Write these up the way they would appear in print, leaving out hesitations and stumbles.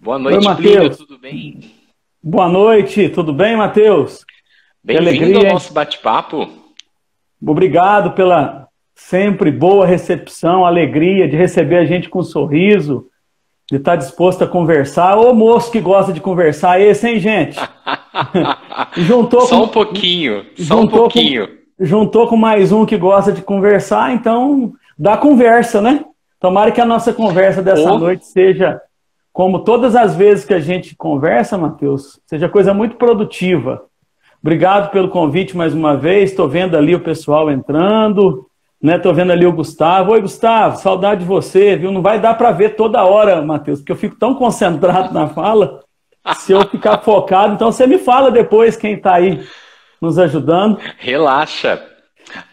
Boa Oi, noite, Plínio, Matheus. tudo bem? Boa noite, tudo bem, Matheus? Que Bem-vindo ao alegria, hein? nosso bate-papo. Obrigado pela sempre boa recepção, alegria de receber a gente com um sorriso, de estar disposto a conversar. Ô moço que gosta de conversar, esse, hein, gente? E juntou Só um com, pouquinho, só um juntou com, pouquinho. juntou com mais um que gosta de conversar, então dá conversa, né? Tomara que a nossa conversa dessa Ô, noite seja, como todas as vezes que a gente conversa, Matheus, seja coisa muito produtiva. Obrigado pelo convite mais uma vez. Estou vendo ali o pessoal entrando, né? Estou vendo ali o Gustavo. Oi, Gustavo, saudade de você, viu? Não vai dar para ver toda hora, Matheus, porque eu fico tão concentrado na fala. Se eu ficar focado, então você me fala depois quem está aí nos ajudando. relaxa,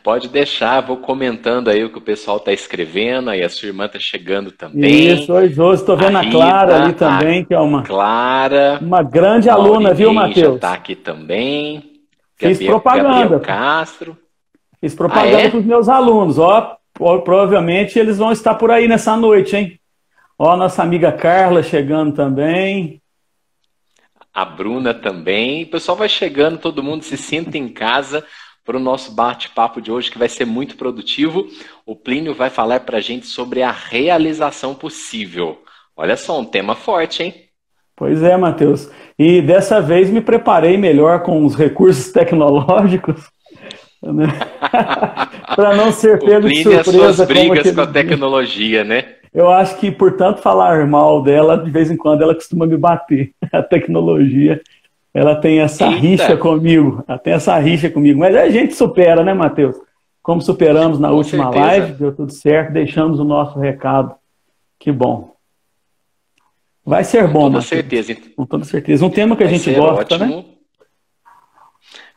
pode deixar, vou comentando aí o que o pessoal está escrevendo, aí a sua irmã está chegando Isso, também, oi, Josi. Estou a vendo a Clara ali Rita, a também, que é Clara, uma grande o aluna, viu, Maurinei já está Matheus? aqui também, Fiz Gabriel propaganda. Castro. Fiz Ah, propaganda para os é? meus alunos. Ó, provavelmente eles vão estar por aí nessa noite, hein? Ó, nossa amiga Carla chegando também. A Bruna também. O pessoal vai chegando, todo mundo se sinta em casa para o nosso bate-papo de hoje, que vai ser muito produtivo. O Plínio vai falar para a gente sobre a realização possível. Olha só, um tema forte, hein? Pois é, Matheus. E dessa vez me preparei melhor com os recursos tecnológicos, né? Para não ser O pego de Plínio e as suas surpresa como brigas com a aquele dia. tecnologia, né? Eu acho que, por tanto falar mal dela, de vez em quando ela costuma me bater. A tecnologia, ela tem essa Eita, rixa comigo. Ela tem essa rixa comigo. Mas a gente supera, né, Matheus? Como superamos na com última live, certeza. deu tudo certo, deixamos o nosso recado. Que bom. Vai ser Com bom, toda Matheus. certeza. Com toda certeza. Um tema que a Vai gente ser gosta, né? ótimo.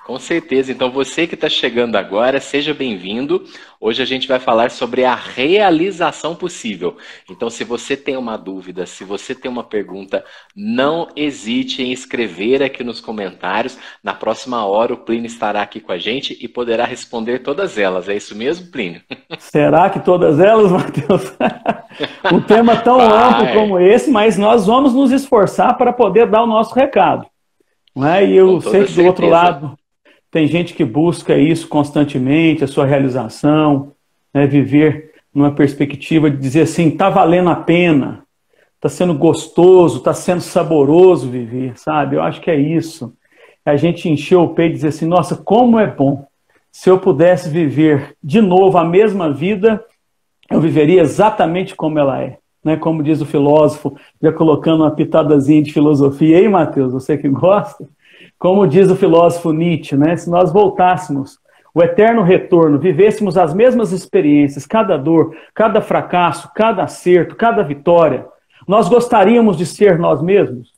Com certeza. Então, você que está chegando agora, seja bem-vindo. Hoje a gente vai falar sobre a realização possível. Então, se você tem uma dúvida, se você tem uma pergunta, não hesite em escrever aqui nos comentários. Na próxima hora, o Plínio estará aqui com a gente e poderá responder todas elas. É isso mesmo, Plínio? Será que todas elas, Matheus? Um tema tão amplo como Vai, esse, mas nós vamos nos esforçar para poder dar o nosso recado. Não é? E com eu sei toda que do outro certeza. lado tem gente que busca isso constantemente, a sua realização, né? Viver numa perspectiva de dizer assim, está valendo a pena, está sendo gostoso, está sendo saboroso viver, sabe? Eu acho que é isso. A gente encher o peito e dizer assim, nossa, como é bom. Se eu pudesse viver de novo a mesma vida, eu viveria exatamente como ela é. Né? Como diz o filósofo, já colocando uma pitadazinha de filosofia. Ei, Matheus, você que gosta? Como diz o filósofo Nietzsche, né? Se nós voltássemos, o eterno retorno, vivêssemos as mesmas experiências, cada dor, cada fracasso, cada acerto, cada vitória, nós gostaríamos de ser nós mesmos?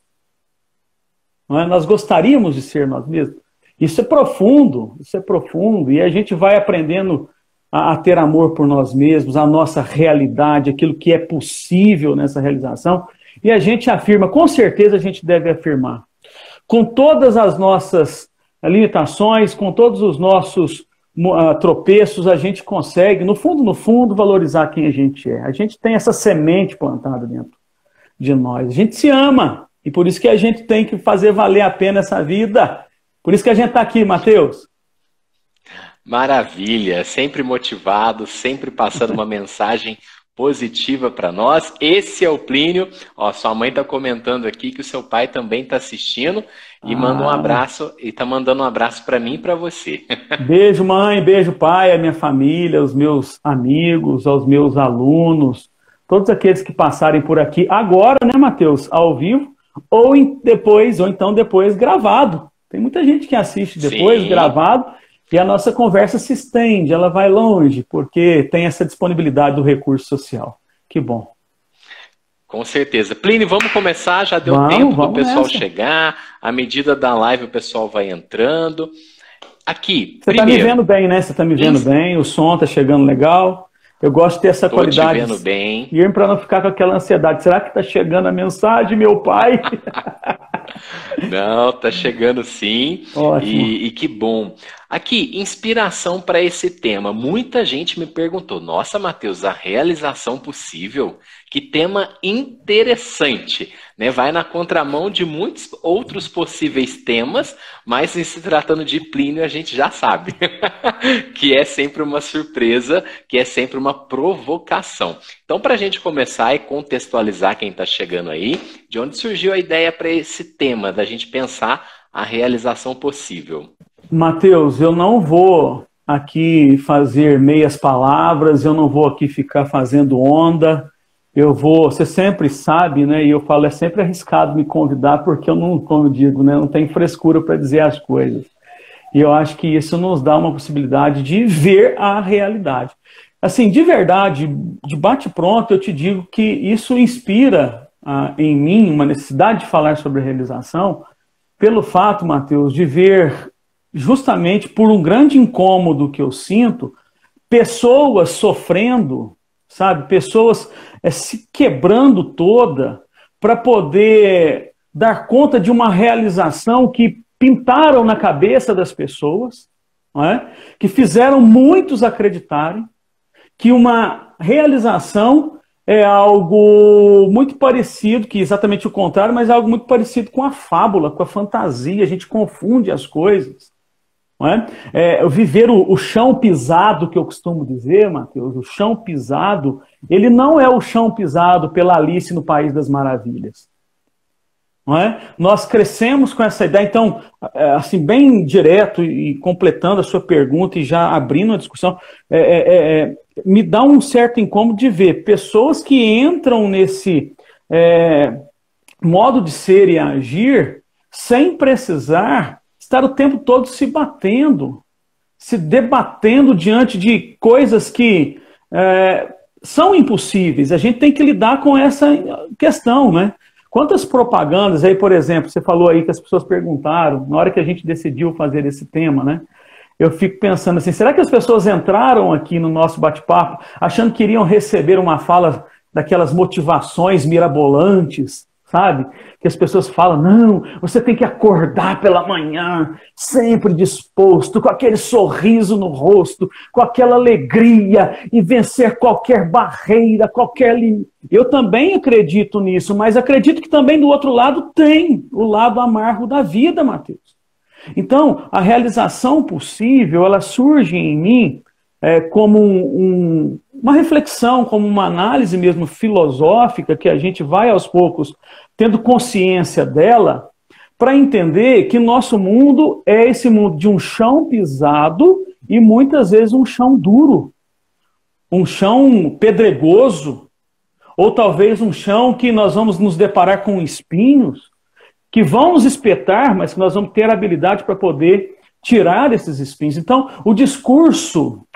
Não é? Nós gostaríamos de ser nós mesmos. Isso é profundo, e a gente vai aprendendo a ter amor por nós mesmos, a nossa realidade, aquilo que é possível nessa realização, e a gente afirma, com certeza a gente deve afirmar, com todas as nossas limitações, com todos os nossos tropeços, a gente consegue, no fundo, valorizar quem a gente é. A gente tem essa semente plantada dentro de nós. A gente se ama, e por isso que a gente tem que fazer valer a pena essa vida. Por isso que a gente está aqui, Matheus. Maravilha, sempre motivado, sempre passando uma mensagem positiva para nós. Esse é o Plínio. Ó, sua mãe está comentando aqui que o seu pai também está assistindo e manda um Ah, abraço e está mandando um abraço para mim e para você. beijo, mãe, beijo, pai, a minha família, os meus amigos, aos meus alunos, todos aqueles que passarem por aqui agora, né, Matheus, ao vivo, depois, ou então depois gravado. Tem muita gente que assiste depois Sim, gravado e a nossa conversa se estende, ela vai longe, porque tem essa disponibilidade do recurso social. Que bom. com certeza. Plínio, vamos começar. Já deu Vamos, tempo do vamos pessoal nessa. chegar. À medida da live, o pessoal vai entrando. Aqui, Você está me primeiro, vendo bem, né? Você está me vendo bem, o som está chegando legal. Eu gosto de ter essa estou te qualidade vendo bem. e para não ficar com aquela ansiedade. Será que está chegando a mensagem, meu pai? Não, tá chegando sim. Ótimo. E que bom. Aqui, inspiração para esse tema. Muita gente me perguntou, nossa, Matheus, a realização possível? Que tema interessante, né? Vai na contramão de muitos outros possíveis temas, mas em se tratando de Plínio, a gente já sabe que é sempre uma surpresa, que é sempre uma provocação. Então, para a gente começar e contextualizar quem está chegando aí, de onde surgiu a ideia para esse tema, da gente pensar a realização possível? Matheus, eu não vou aqui fazer meias palavras, eu não vou aqui ficar fazendo onda, você sempre sabe, né, e eu falo, é sempre arriscado me convidar, porque eu não, como eu digo, né, não tenho frescura para dizer as coisas. E eu acho que isso nos dá uma possibilidade de ver a realidade. Assim, de verdade, de bate-pronto, eu te digo que isso inspira em mim uma necessidade de falar sobre realização, pelo fato, Matheus, de ver justamente por um grande incômodo que eu sinto, pessoas sofrendo, sabe? Pessoas se quebrando toda para poder dar conta de uma realização que pintaram na cabeça das pessoas, não é? Que fizeram muitos acreditarem que uma realização é algo muito parecido, que exatamente o contrário, mas é algo muito parecido com a fábula, com a fantasia. A gente confunde as coisas. Não é? Viver o chão pisado, que eu costumo dizer, Matheus, o chão pisado, ele não é o chão pisado pela Alice no País das Maravilhas. Não é? Nós crescemos com essa ideia, então, assim, bem direto e completando a sua pergunta e já abrindo a discussão, me dá um certo incômodo de ver pessoas que entram nesse modo de ser e agir sem precisar estar o tempo todo se batendo, se debatendo diante de coisas que são impossíveis. A gente tem que lidar com essa questão, né? Quantas propagandas aí, por exemplo, você falou aí que as pessoas perguntaram, na hora que a gente decidiu fazer esse tema, né? Eu fico pensando assim, será que as pessoas entraram aqui no nosso bate-papo achando que iriam receber uma fala daquelas motivações mirabolantes, sabe? Que as pessoas falam, não, você tem que acordar pela manhã, sempre disposto, com aquele sorriso no rosto, com aquela alegria e vencer qualquer barreira, qualquer limite. Eu também acredito nisso, mas acredito que também do outro lado tem o lado amargo da vida, Matheus. Então, a realização possível, ela surge em mim como uma reflexão, como uma análise mesmo filosófica, que a gente vai aos poucos tendo consciência dela, para entender que nosso mundo é esse mundo de um chão pisado e muitas vezes um chão duro, um chão pedregoso, ou talvez um chão que nós vamos nos deparar com espinhos, que vão nos espetar, mas que nós vamos ter a habilidade para poder tirar esses espinhos. Então, o discurso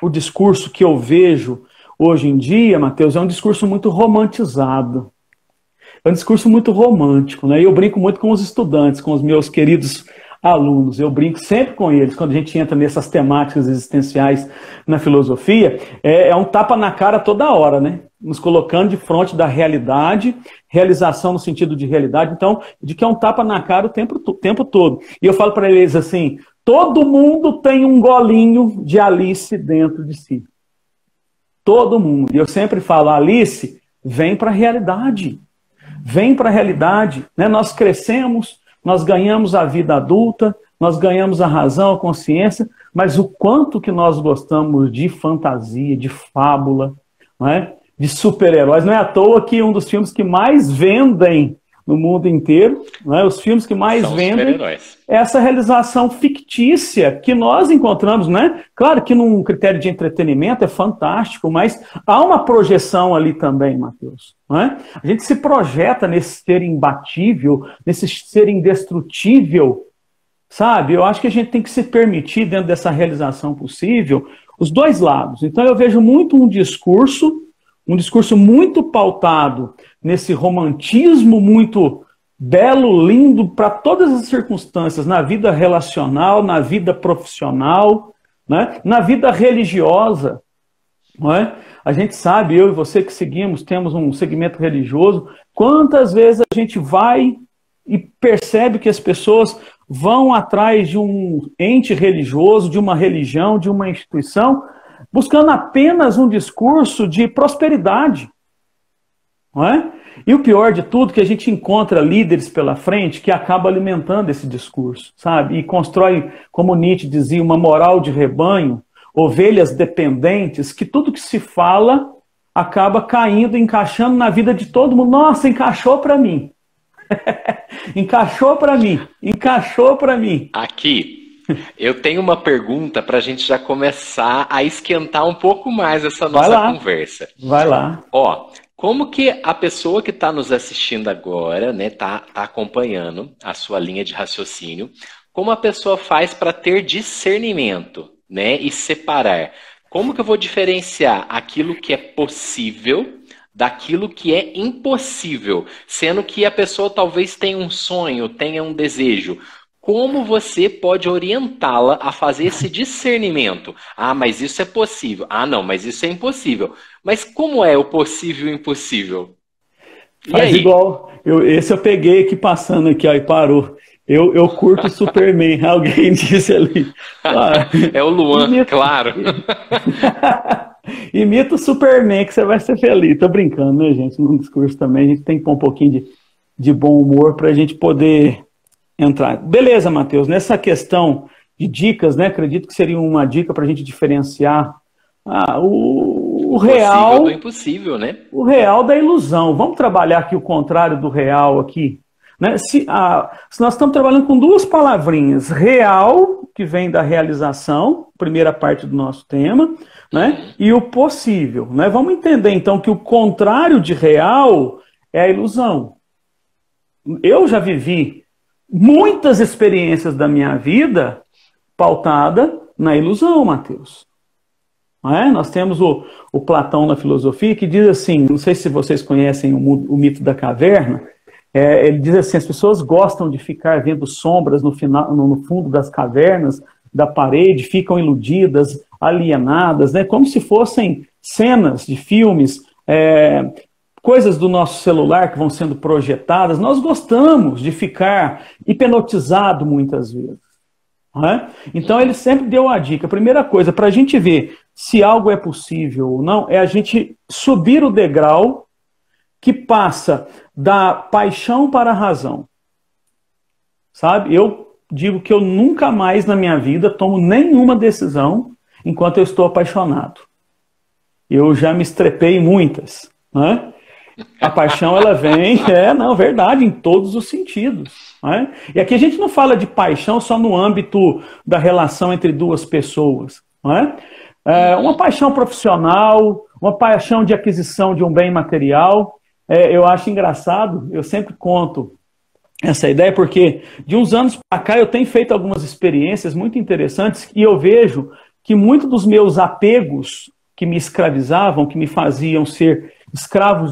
que eu vejo hoje em dia, Matheus, é um discurso muito romantizado. É um discurso muito romântico, né? Eu brinco muito com os estudantes, com os meus queridos alunos. Eu brinco sempre com eles, quando a gente entra nessas temáticas existenciais na filosofia, é um tapa na cara toda hora, né? Nos colocando de frente da realidade, realização no sentido de realidade, então, de que é um tapa na cara o tempo todo. E eu falo para eles assim, todo mundo tem um golinho de Alice dentro de si. Todo mundo. E eu sempre falo, Alice, vem para a realidade. Vem para a realidade. Né? Nós crescemos, nós ganhamos a vida adulta, nós ganhamos a razão, a consciência, mas o quanto que nós gostamos de fantasia, de fábula, não é? De super-heróis. Não é à toa que um dos filmes que mais vendem no mundo inteiro, não é? Os filmes que mais vendem é essa realização fictícia que nós encontramos, né? Claro que num critério de entretenimento é fantástico, mas há uma projeção ali também, Matheus. Não é? A gente se projeta nesse ser imbatível, nesse ser indestrutível, sabe? Eu acho que a gente tem que se permitir, dentro dessa realização possível, os dois lados. Então eu vejo muito um discurso muito pautado nesse romantismo muito belo, lindo para todas as circunstâncias, na vida relacional, na vida profissional, né? Na vida religiosa. Não é? A gente sabe, eu e você que temos um segmento religioso, quantas vezes a gente vai e percebe que as pessoas vão atrás de um ente religioso, de uma religião, de uma instituição, buscando apenas um discurso de prosperidade. Não é? E o pior de tudo é que a gente encontra líderes pela frente que acabam alimentando esse discurso, sabe? E constrói, como Nietzsche dizia, uma moral de rebanho, ovelhas dependentes, que tudo que se fala acaba caindo, encaixando na vida de todo mundo. Nossa, encaixou para mim. Encaixou para mim. Encaixou para mim. Aqui, eu tenho uma pergunta para a gente já começar a esquentar um pouco mais essa nossa conversa. Vai lá. Ó, como que a pessoa que está nos assistindo agora, né, tá acompanhando a sua linha de raciocínio, como a pessoa faz para ter discernimento, né, e separar? Como que eu vou diferenciar aquilo que é possível daquilo que é impossível, sendo que a pessoa talvez tenha um sonho, tenha um desejo? Como você pode orientá-la a fazer esse discernimento? Ah, mas isso é possível. Ah, não, mas isso é impossível. Mas como é o possível e o impossível? Faz igual. Esse eu peguei aqui passando aqui, ó, e parou. Eu curto Superman, alguém disse ali. Ah, é o Luan, claro. Imita o Superman que você vai ser feliz. Tô brincando, né, gente? No discurso também a gente tem que pôr um pouquinho de bom humor para a gente poder entrar. Beleza, Matheus. Nessa questão de dicas, né? Acredito que seria uma dica para a gente diferenciar o real do impossível, né? O real da ilusão. Vamos trabalhar aqui o contrário do real aqui. Né? Se nós estamos trabalhando com duas palavrinhas, real, que vem da realização, primeira parte do nosso tema, né? E o possível. Né? Vamos entender então que o contrário de real é a ilusão. Eu já vivi muitas experiências da minha vida pautada na ilusão, Matheus. Não é? Nós temos o Platão na filosofia que diz assim, não sei se vocês conhecem o mito da caverna. Ele diz assim, as pessoas gostam de ficar vendo sombras no fundo das cavernas, da parede, ficam iludidas, alienadas, né, como se fossem cenas de filmes, coisas do nosso celular que vão sendo projetadas. Nós gostamos de ficar hipnotizado muitas vezes. Não é? Então ele sempre deu a dica. A primeira coisa, para a gente ver se algo é possível ou não, é a gente subir o degrau que passa da paixão para a razão. Sabe? Eu digo que eu nunca mais na minha vida tomo nenhuma decisão enquanto eu estou apaixonado. Eu já me estrepei em muitas. Né? A paixão, ela vem, verdade, em todos os sentidos. Né? E aqui a gente não fala de paixão só no âmbito da relação entre duas pessoas. Né? Uma paixão profissional, uma paixão de aquisição de um bem material. Eu acho engraçado, eu sempre conto essa ideia, porque de uns anos para cá eu tenho feito algumas experiências muito interessantes e eu vejo que muitos dos meus apegos que me escravizavam, que me faziam ser escravo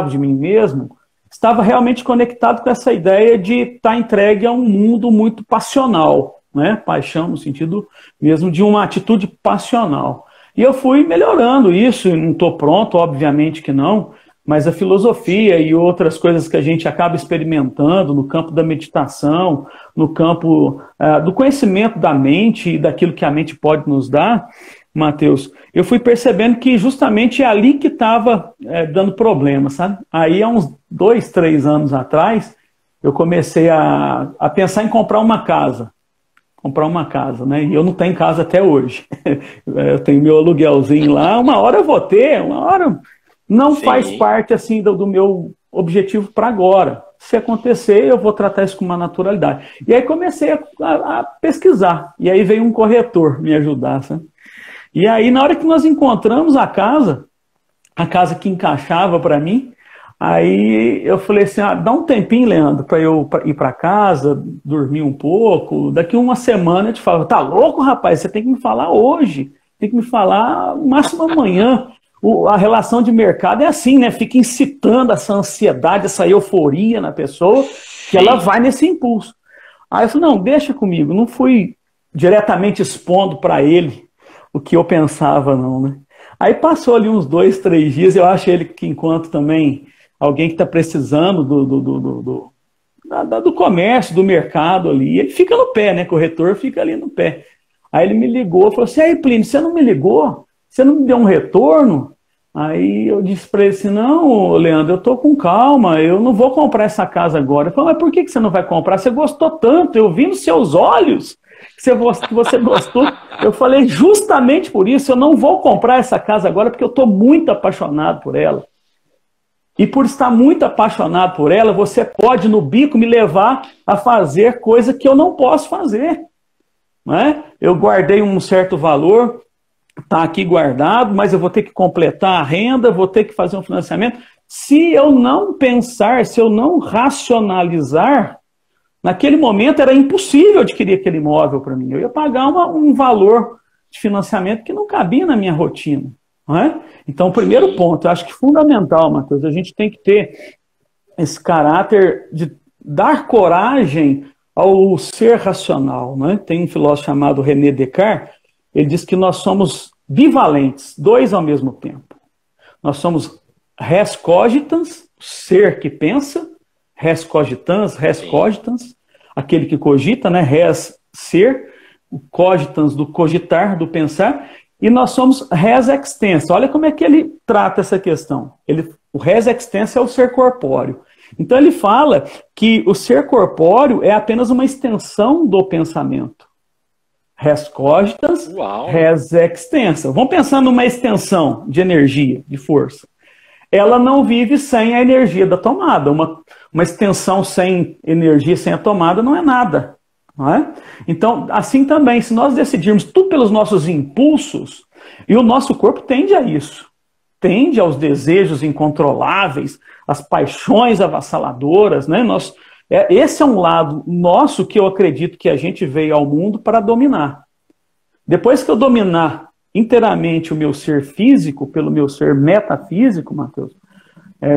de mim mesmo, estava realmente conectado com essa ideia de estar entregue a um mundo muito passional, né? Paixão no sentido mesmo de uma atitude passional. E eu fui melhorando isso, não estou pronto, obviamente que não, mas a filosofia e outras coisas que a gente acaba experimentando no campo da meditação, no campo do conhecimento da mente e daquilo que a mente pode nos dar, Matheus, eu fui percebendo que justamente é ali que estava dando problema, sabe? Aí há uns 2, 3 anos atrás, eu comecei a pensar em comprar uma casa. Né? E eu não tenho casa até hoje. Eu tenho meu aluguelzinho lá, uma hora eu vou ter, uma hora... Não Sim. faz parte assim do meu objetivo para agora. Se acontecer, eu vou tratar isso com uma naturalidade. E aí comecei a pesquisar. E aí veio um corretor me ajudar. Sabe? E aí, na hora que nós encontramos a casa que encaixava para mim, aí eu falei assim, dá um tempinho, Leandro, para eu ir para casa, dormir um pouco. Daqui uma semana eu te falo, tá louco, rapaz? Você tem que me falar hoje. Tem que me falar no máximo amanhã. A relação de mercado é assim, né? Fica incitando essa ansiedade, essa euforia na pessoa, que ela vai nesse impulso. Aí eu falei, não, deixa comigo. Não fui diretamente expondo para ele o que eu pensava, não, né? Aí passou ali uns 2, 3 dias, eu acho ele que enquanto também alguém que está precisando do comércio, do mercado ali. Ele fica no pé, né? Corretor fica ali no pé. Aí ele me ligou, falou assim, aí Plínio, você não me ligou? Você não me deu um retorno? Aí eu disse para ele assim, não, Leandro, eu tô com calma, eu não vou comprar essa casa agora. Ele falou, mas por que você não vai comprar? Você gostou tanto, eu vi nos seus olhos que você gostou. Eu falei, justamente por isso, eu não vou comprar essa casa agora, porque eu estou muito apaixonado por ela. E por estar muito apaixonado por ela, você pode, no bico, me levar a fazer coisa que eu não posso fazer. Não é? Eu guardei um certo valor, está aqui guardado, mas eu vou ter que completar a renda, vou ter que fazer um financiamento. Se eu não pensar, se eu não racionalizar, naquele momento era impossível adquirir aquele imóvel para mim. Eu ia pagar um valor de financiamento que não cabia na minha rotina. Não é? Então, o primeiro ponto, eu acho que fundamental, Matheus, a gente tem que ter esse caráter de dar coragem ao ser racional. Não é? Tem um filósofo chamado René Descartes, ele diz que nós somos bivalentes, dois ao mesmo tempo. Nós somos res cogitans, ser que pensa, res cogitans, aquele que cogita, né? Res, ser, o cogitans, do cogitar, do pensar, e nós somos res extensa. Olha como é que ele trata essa questão. O res extensa é o ser corpóreo. Então ele fala que o ser corpóreo é apenas uma extensão do pensamento. Res cogitans, res extensa. Vamos pensar numa extensão de energia, de força. Ela não vive sem a energia da tomada. Uma extensão sem energia, sem a tomada, não é nada. Não é? Então, assim também, se nós decidirmos tudo pelos nossos impulsos, e o nosso corpo tende a isso, tende aos desejos incontroláveis, às paixões avassaladoras, né? Esse é um lado nosso que eu acredito que a gente veio ao mundo para dominar. Depois que eu dominar inteiramente o meu ser físico, pelo meu ser metafísico, Matheus,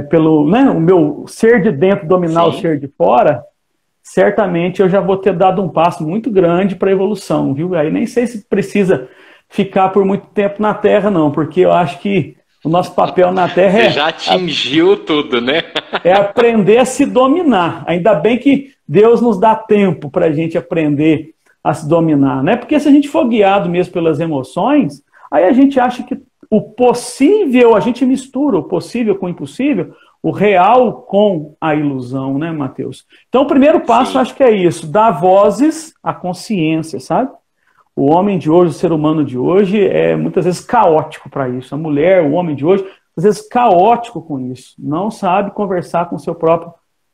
pelo o meu ser de dentro dominar o ser de fora, certamente eu já vou ter dado um passo muito grande para a evolução, viu? Aí nem sei se precisa ficar por muito tempo na Terra, não, porque eu acho que o nosso papel na Terra Você já atingiu tudo, né? É aprender a se dominar. Ainda bem que Deus nos dá tempo para a gente aprender a se dominar, né? Porque se a gente for guiado mesmo pelas emoções, aí a gente acha que o possível, a gente mistura o possível com o impossível, o real com a ilusão, né, Matheus? Então, o primeiro passo, acho que é isso, dar vozes à consciência, sabe? O homem de hoje, o ser humano de hoje, é muitas vezes caótico para isso. A mulher, o homem de hoje, às vezes caótico com isso. Não sabe conversar com o seu próprio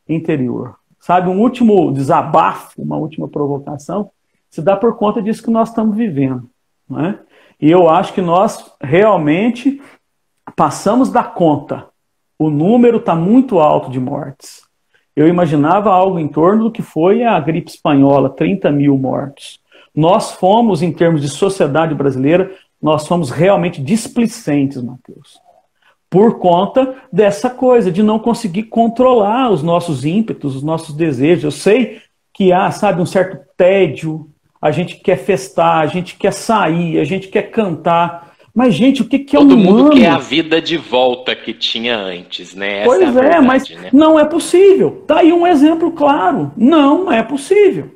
interior. Sabe, um último desabafo, uma última provocação, se dá por conta disso que nós estamos vivendo. Não é? E eu acho que nós realmente passamos da conta. O número está muito alto de mortes. Eu imaginava algo em torno do que foi a gripe espanhola, 30 mil mortos. Nós fomos, em termos de sociedade brasileira, nós fomos realmente displicentes, Matheus. Por conta dessa coisa, de não conseguir controlar os nossos ímpetos, os nossos desejos. Eu sei que há, sabe, um certo tédio, a gente quer festar, a gente quer sair, a gente quer cantar. Mas, gente, o que é Todo humano? mundo quer a vida de volta que tinha antes, né? Essa Pois é a verdade, mas né? não é possível. Está aí um exemplo claro. Não é possível.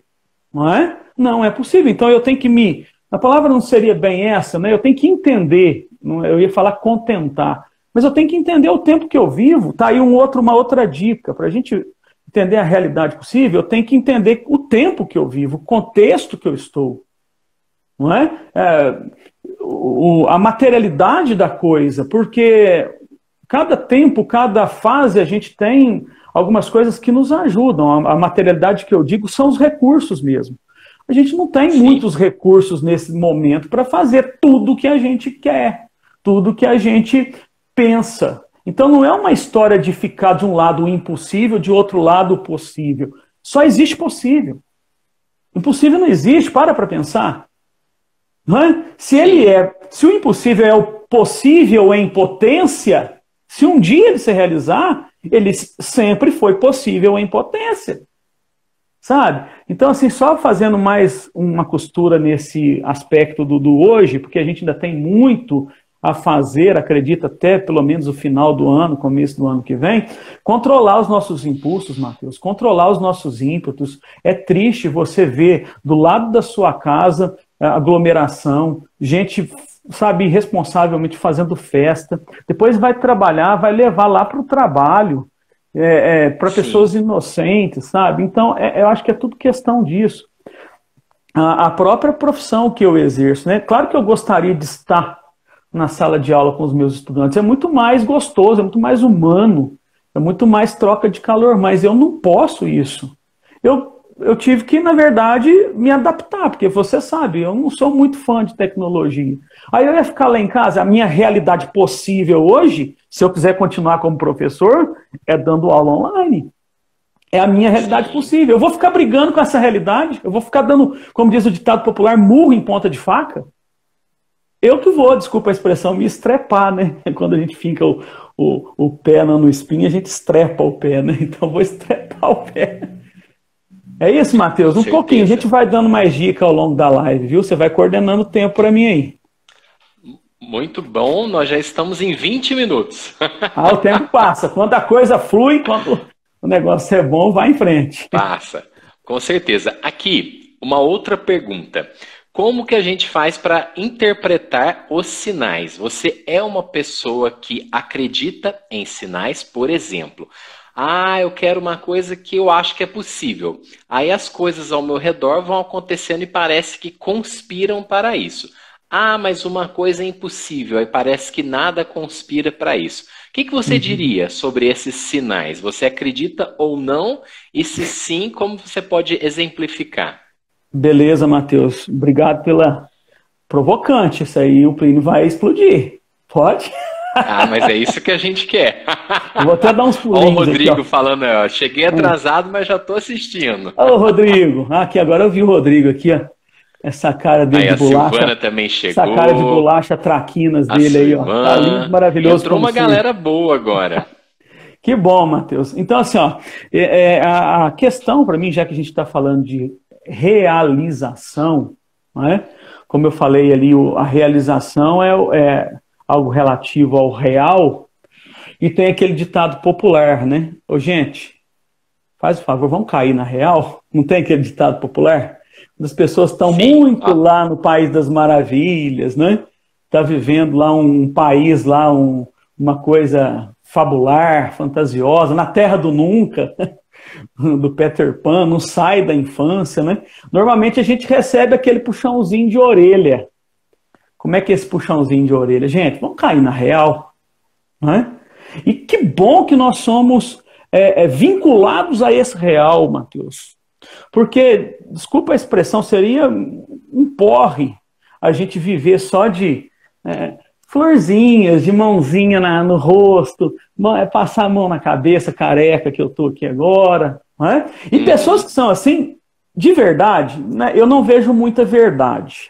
Não é? Não é possível. Então eu tenho que a palavra não seria bem essa, né? Eu tenho que entender, eu ia falar contentar, mas eu tenho que entender o tempo que eu vivo. Está aí uma outra dica. Para a gente entender a realidade possível, eu tenho que entender o tempo que eu vivo, o contexto que eu estou. Não é? A materialidade da coisa, porque cada tempo, cada fase, a gente tem algumas coisas que nos ajudam. A materialidade que eu digo são os recursos mesmo. A gente não tem muitos recursos nesse momento para fazer tudo o que a gente quer, tudo o que a gente pensa. Então não é uma história de ficar de um lado o impossível, de outro lado o possível. Só existe possível. Impossível não existe, para pensar. Não é? Se o impossível é o possível em potência, se um dia ele se realizar, ele sempre foi possível em potência. Sabe? Então, assim, só fazendo mais uma costura nesse aspecto do hoje, porque a gente ainda tem muito a fazer, acredito até pelo menos o final do ano, começo do ano que vem, controlar os nossos impulsos, Matheus, controlar os nossos ímpetos. É triste você ver do lado da sua casa aglomeração, gente, sabe, irresponsavelmente fazendo festa, depois vai trabalhar, vai levar lá para o trabalho, para pessoas inocentes, sabe? Então, eu acho que é tudo questão disso. A própria profissão que eu exerço, né? Claro que eu gostaria de estar na sala de aula com os meus estudantes, é muito mais gostoso, é muito mais humano, é muito mais troca de calor, mas eu não posso isso. Eu tive que, na verdade, me adaptar, porque você sabe, eu não sou muito fã de tecnologia. Aí eu ia ficar lá em casa, a minha realidade possível hoje, se eu quiser continuar como professor, é dando aula online. É a minha realidade possível. Eu vou ficar brigando com essa realidade? Eu vou ficar dando, como diz o ditado popular, murro em ponta de faca? Eu que vou, desculpa a expressão, me estrepar, né? Quando a gente finca o pé no espinho, a gente estrepa o pé, né? Então eu vou estrepar o pé. É isso, Matheus? Um pouquinho. A gente vai dando mais dica ao longo da live, viu? Você vai coordenando o tempo para mim aí. Muito bom. Nós já estamos em 20 minutos. O tempo passa. Quando a coisa flui, quando o negócio é bom, vai em frente. Passa. Com certeza. Aqui, uma outra pergunta. Como que a gente faz para interpretar os sinais? Você é uma pessoa que acredita em sinais, por exemplo. Eu quero uma coisa que eu acho que é possível. Aí as coisas ao meu redor vão acontecendo e parece que conspiram para isso. Mas uma coisa é impossível, aí parece que nada conspira para isso. O que você diria sobre esses sinais? Você acredita ou não? E se sim, como você pode exemplificar? Beleza, Matheus. Obrigado pela provocante. Isso aí o Plínio vai explodir. Pode? Mas é isso que a gente quer. Eu vou até dar uns pulinhos. Olha o Rodrigo aqui, falando, cheguei atrasado, mas já estou assistindo. Ô, Rodrigo. Aqui, agora eu vi o Rodrigo aqui, ó. Essa cara dele de bolacha. A Silvana também chegou. Essa cara de bolacha, traquinas dele aí, ó. Tá lindo, maravilhoso. Entrou uma galera boa agora. Que bom, Matheus. Então, assim, ó, a questão para mim, já que a gente está falando de realização, não é? Como eu falei ali, a realização é algo relativo ao real, e tem aquele ditado popular, né? Ô, gente, faz o favor, vamos cair na real? Não tem aquele ditado popular? As pessoas estão muito lá no País das Maravilhas, né? Tá vivendo lá um país, lá uma coisa fabular, fantasiosa, na terra do nunca, do Peter Pan, não sai da infância, né? Normalmente a gente recebe aquele puxãozinho de orelha. Como é que é esse puxãozinho de orelha? Gente, vamos cair na real, né? E que bom que nós somos vinculados a esse real, Matheus. Porque, desculpa a expressão, seria um porre a gente viver só de florzinhas, de mãozinha no rosto, passar a mão na cabeça careca que eu tô aqui agora. Né? E pessoas que são assim, de verdade, né, eu não vejo muita verdade.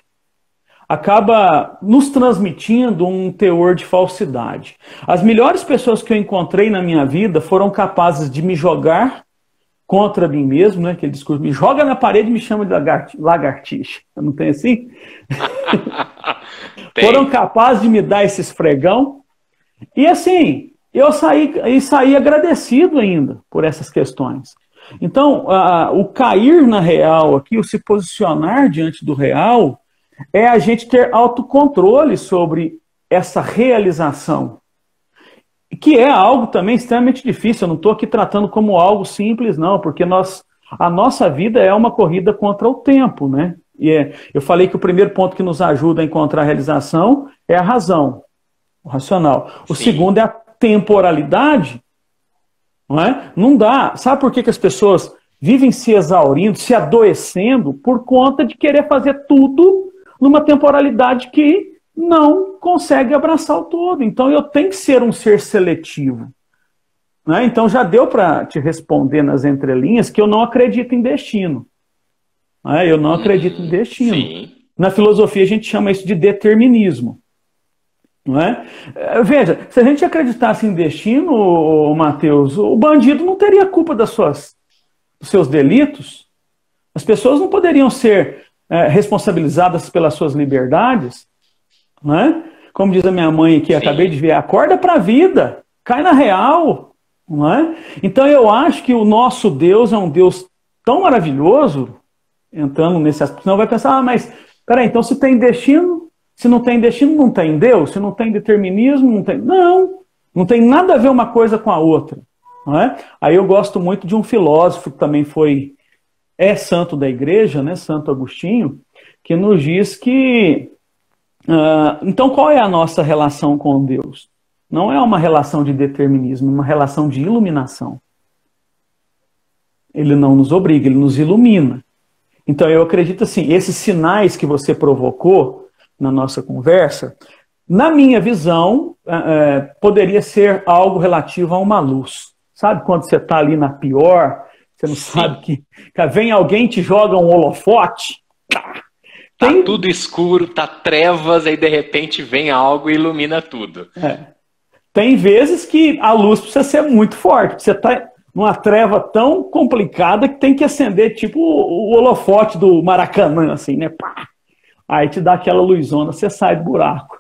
Acaba nos transmitindo um teor de falsidade. As melhores pessoas que eu encontrei na minha vida foram capazes de me jogar contra mim mesmo, né? Aquele discurso, me joga na parede e me chama de lagartixa. Não tem assim? Foram capazes de me dar esse esfregão. E assim, eu saí agradecido ainda por essas questões. Então, o cair na real aqui, o se posicionar diante do real, é a gente ter autocontrole sobre essa realização. Que é algo também extremamente difícil. Eu não estou aqui tratando como algo simples, não, porque a nossa vida é uma corrida contra o tempo, né? Eu falei que o primeiro ponto que nos ajuda a encontrar a realização é a razão, o racional. O segundo é a temporalidade. Não é? Não dá. Sabe por que as pessoas vivem se exaurindo, se adoecendo, por conta de querer fazer tudo numa temporalidade que não consegue abraçar o todo. Então eu tenho que ser um ser seletivo. Né? Então já deu para te responder nas entrelinhas que eu não acredito em destino. Né? Eu não acredito em destino. Sim. Na filosofia a gente chama isso de determinismo. Não é? Veja, se a gente acreditasse em destino, Matheus, o bandido não teria culpa dos seus delitos. As pessoas não poderiam ser responsabilizadas pelas suas liberdades. Né? como diz a minha mãe aqui, acabei de ver, acorda para a vida, cai na real, não é? Então eu acho que o nosso Deus é um Deus tão maravilhoso, entrando nesse aspecto, senão vai pensar, mas, peraí, então se tem destino, se não tem destino, não tem Deus, se não tem determinismo, não tem... Não tem nada a ver uma coisa com a outra, não é? Aí eu gosto muito de um filósofo que também é santo da igreja, né, Santo Agostinho, que nos diz que, então qual é a nossa relação com Deus? Não é uma relação de determinismo, é uma relação de iluminação. Ele não nos obriga, ele nos ilumina. Então eu acredito assim, esses sinais que você provocou na nossa conversa, na minha visão, poderia ser algo relativo a uma luz. Sabe quando você está ali na pior, você não sabe que vem alguém e te joga um holofote? Tá tudo escuro, tá trevas, aí de repente vem algo e ilumina tudo. Tem vezes que a luz precisa ser muito forte. Você está numa treva tão complicada que tem que acender tipo o holofote do Maracanã, assim, né? Pá! Aí te dá aquela luzona, você sai do buraco.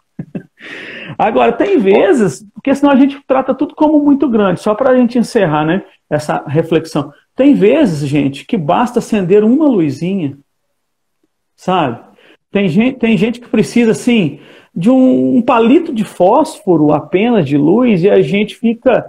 Agora, tem vezes, porque senão a gente trata tudo como muito grande, só para a gente encerrar, né, essa reflexão. Tem vezes, gente, que basta acender uma luzinha, sabe? Tem gente que precisa, assim, de um palito de fósforo apenas de luz e a gente fica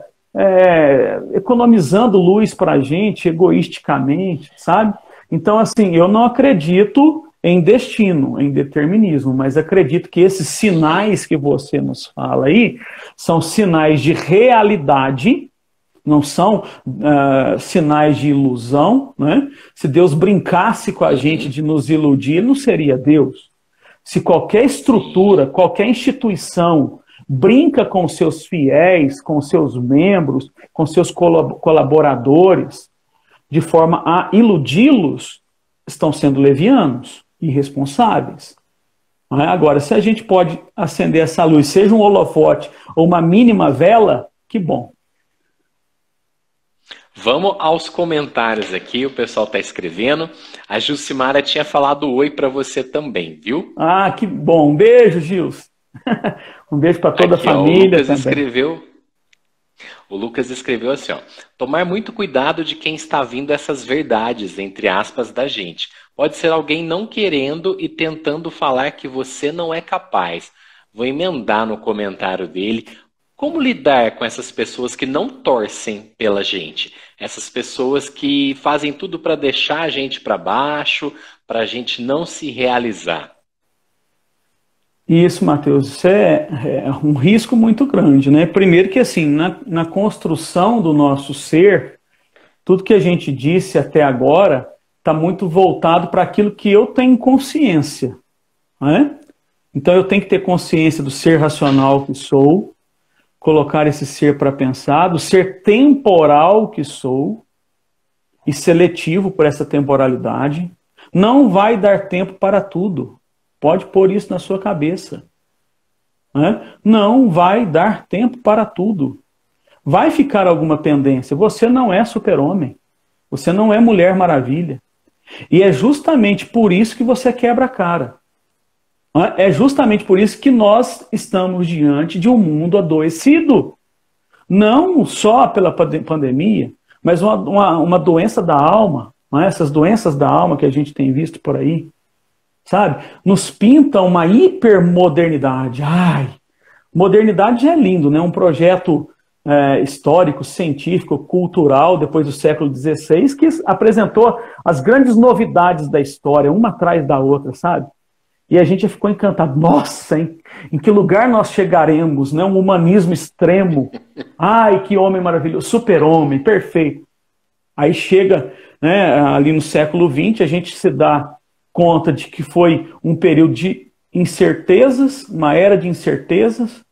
economizando luz para a gente egoisticamente, sabe? Então, assim, eu não acredito em destino, em determinismo, mas acredito que esses sinais que você nos fala aí são sinais de realidade, não são sinais de ilusão, né? Se Deus brincasse com a gente de nos iludir, ele não seria Deus. Se qualquer estrutura, qualquer instituição brinca com seus fiéis, com seus membros, com seus colaboradores, de forma a iludi-los, estão sendo levianos, irresponsáveis. Agora, se a gente pode acender essa luz, seja um holofote ou uma mínima vela, que bom. Vamos aos comentários aqui, o pessoal está escrevendo. A Gilcimara tinha falado oi para você também, viu? Ah, que bom. Um beijo, Gils. Um beijo para toda aqui, a família. O Lucas escreveu assim, ó: tomar muito cuidado de quem está vindo essas verdades, entre aspas, da gente. Pode ser alguém não querendo e tentando falar que você não é capaz. Vou emendar no comentário dele. Como lidar com essas pessoas que não torcem pela gente? Essas pessoas que fazem tudo para deixar a gente para baixo, para a gente não se realizar. Isso, Matheus, isso é um risco muito grande, né? Primeiro que, assim, na construção do nosso ser, tudo que a gente disse até agora está muito voltado para aquilo que eu tenho consciência, né? Então eu tenho que ter consciência do ser racional que sou, colocar esse ser para pensar, do ser temporal que sou, e seletivo por essa temporalidade. Não vai dar tempo para tudo. Pode pôr isso na sua cabeça. Né? Não vai dar tempo para tudo. Vai ficar alguma pendência. Você não é super-homem. Você não é Mulher Maravilha. E é justamente por isso que você quebra a cara. É justamente por isso que nós estamos diante de um mundo adoecido. Não só pela pandemia, mas uma doença da alma. Não é? Essas doenças da alma que a gente tem visto por aí, sabe? Nos pintam uma hipermodernidade. Ai, modernidade já é lindo, né? Um projeto histórico, científico, cultural, depois do século XVI, que apresentou as grandes novidades da história, uma atrás da outra, sabe? E a gente ficou encantado. Nossa, em que lugar nós chegaremos, né? Um humanismo extremo. Ai, que homem maravilhoso, super-homem, perfeito. Aí chega, né, ali no século XX, a gente se dá conta de que foi um período de incertezas, uma era de incertezas,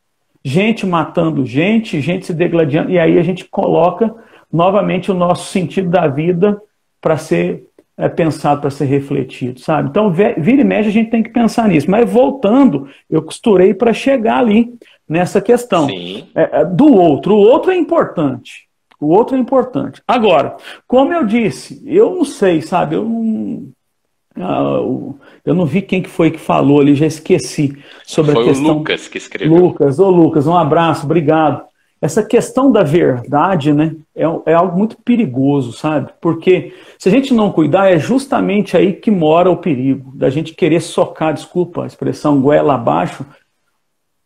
gente matando gente, gente se degladiando, e aí a gente coloca novamente o nosso sentido da vida para ser pensado, para ser refletido, sabe? Então, vira e mexe, a gente tem que pensar nisso. Mas voltando, eu costurei para chegar ali, nessa questão. Do outro. O outro é importante. O outro é importante. Agora, como eu disse, eu não sei, sabe? Eu não vi quem que foi que falou ali, já esqueci sobre a questão. Foi o Lucas que escreveu. Lucas, ô Lucas, um abraço, obrigado. Essa questão da verdade, né, é algo muito perigoso, sabe? Porque se a gente não cuidar, é justamente aí que mora o perigo, da gente querer socar, desculpa a expressão, goela abaixo,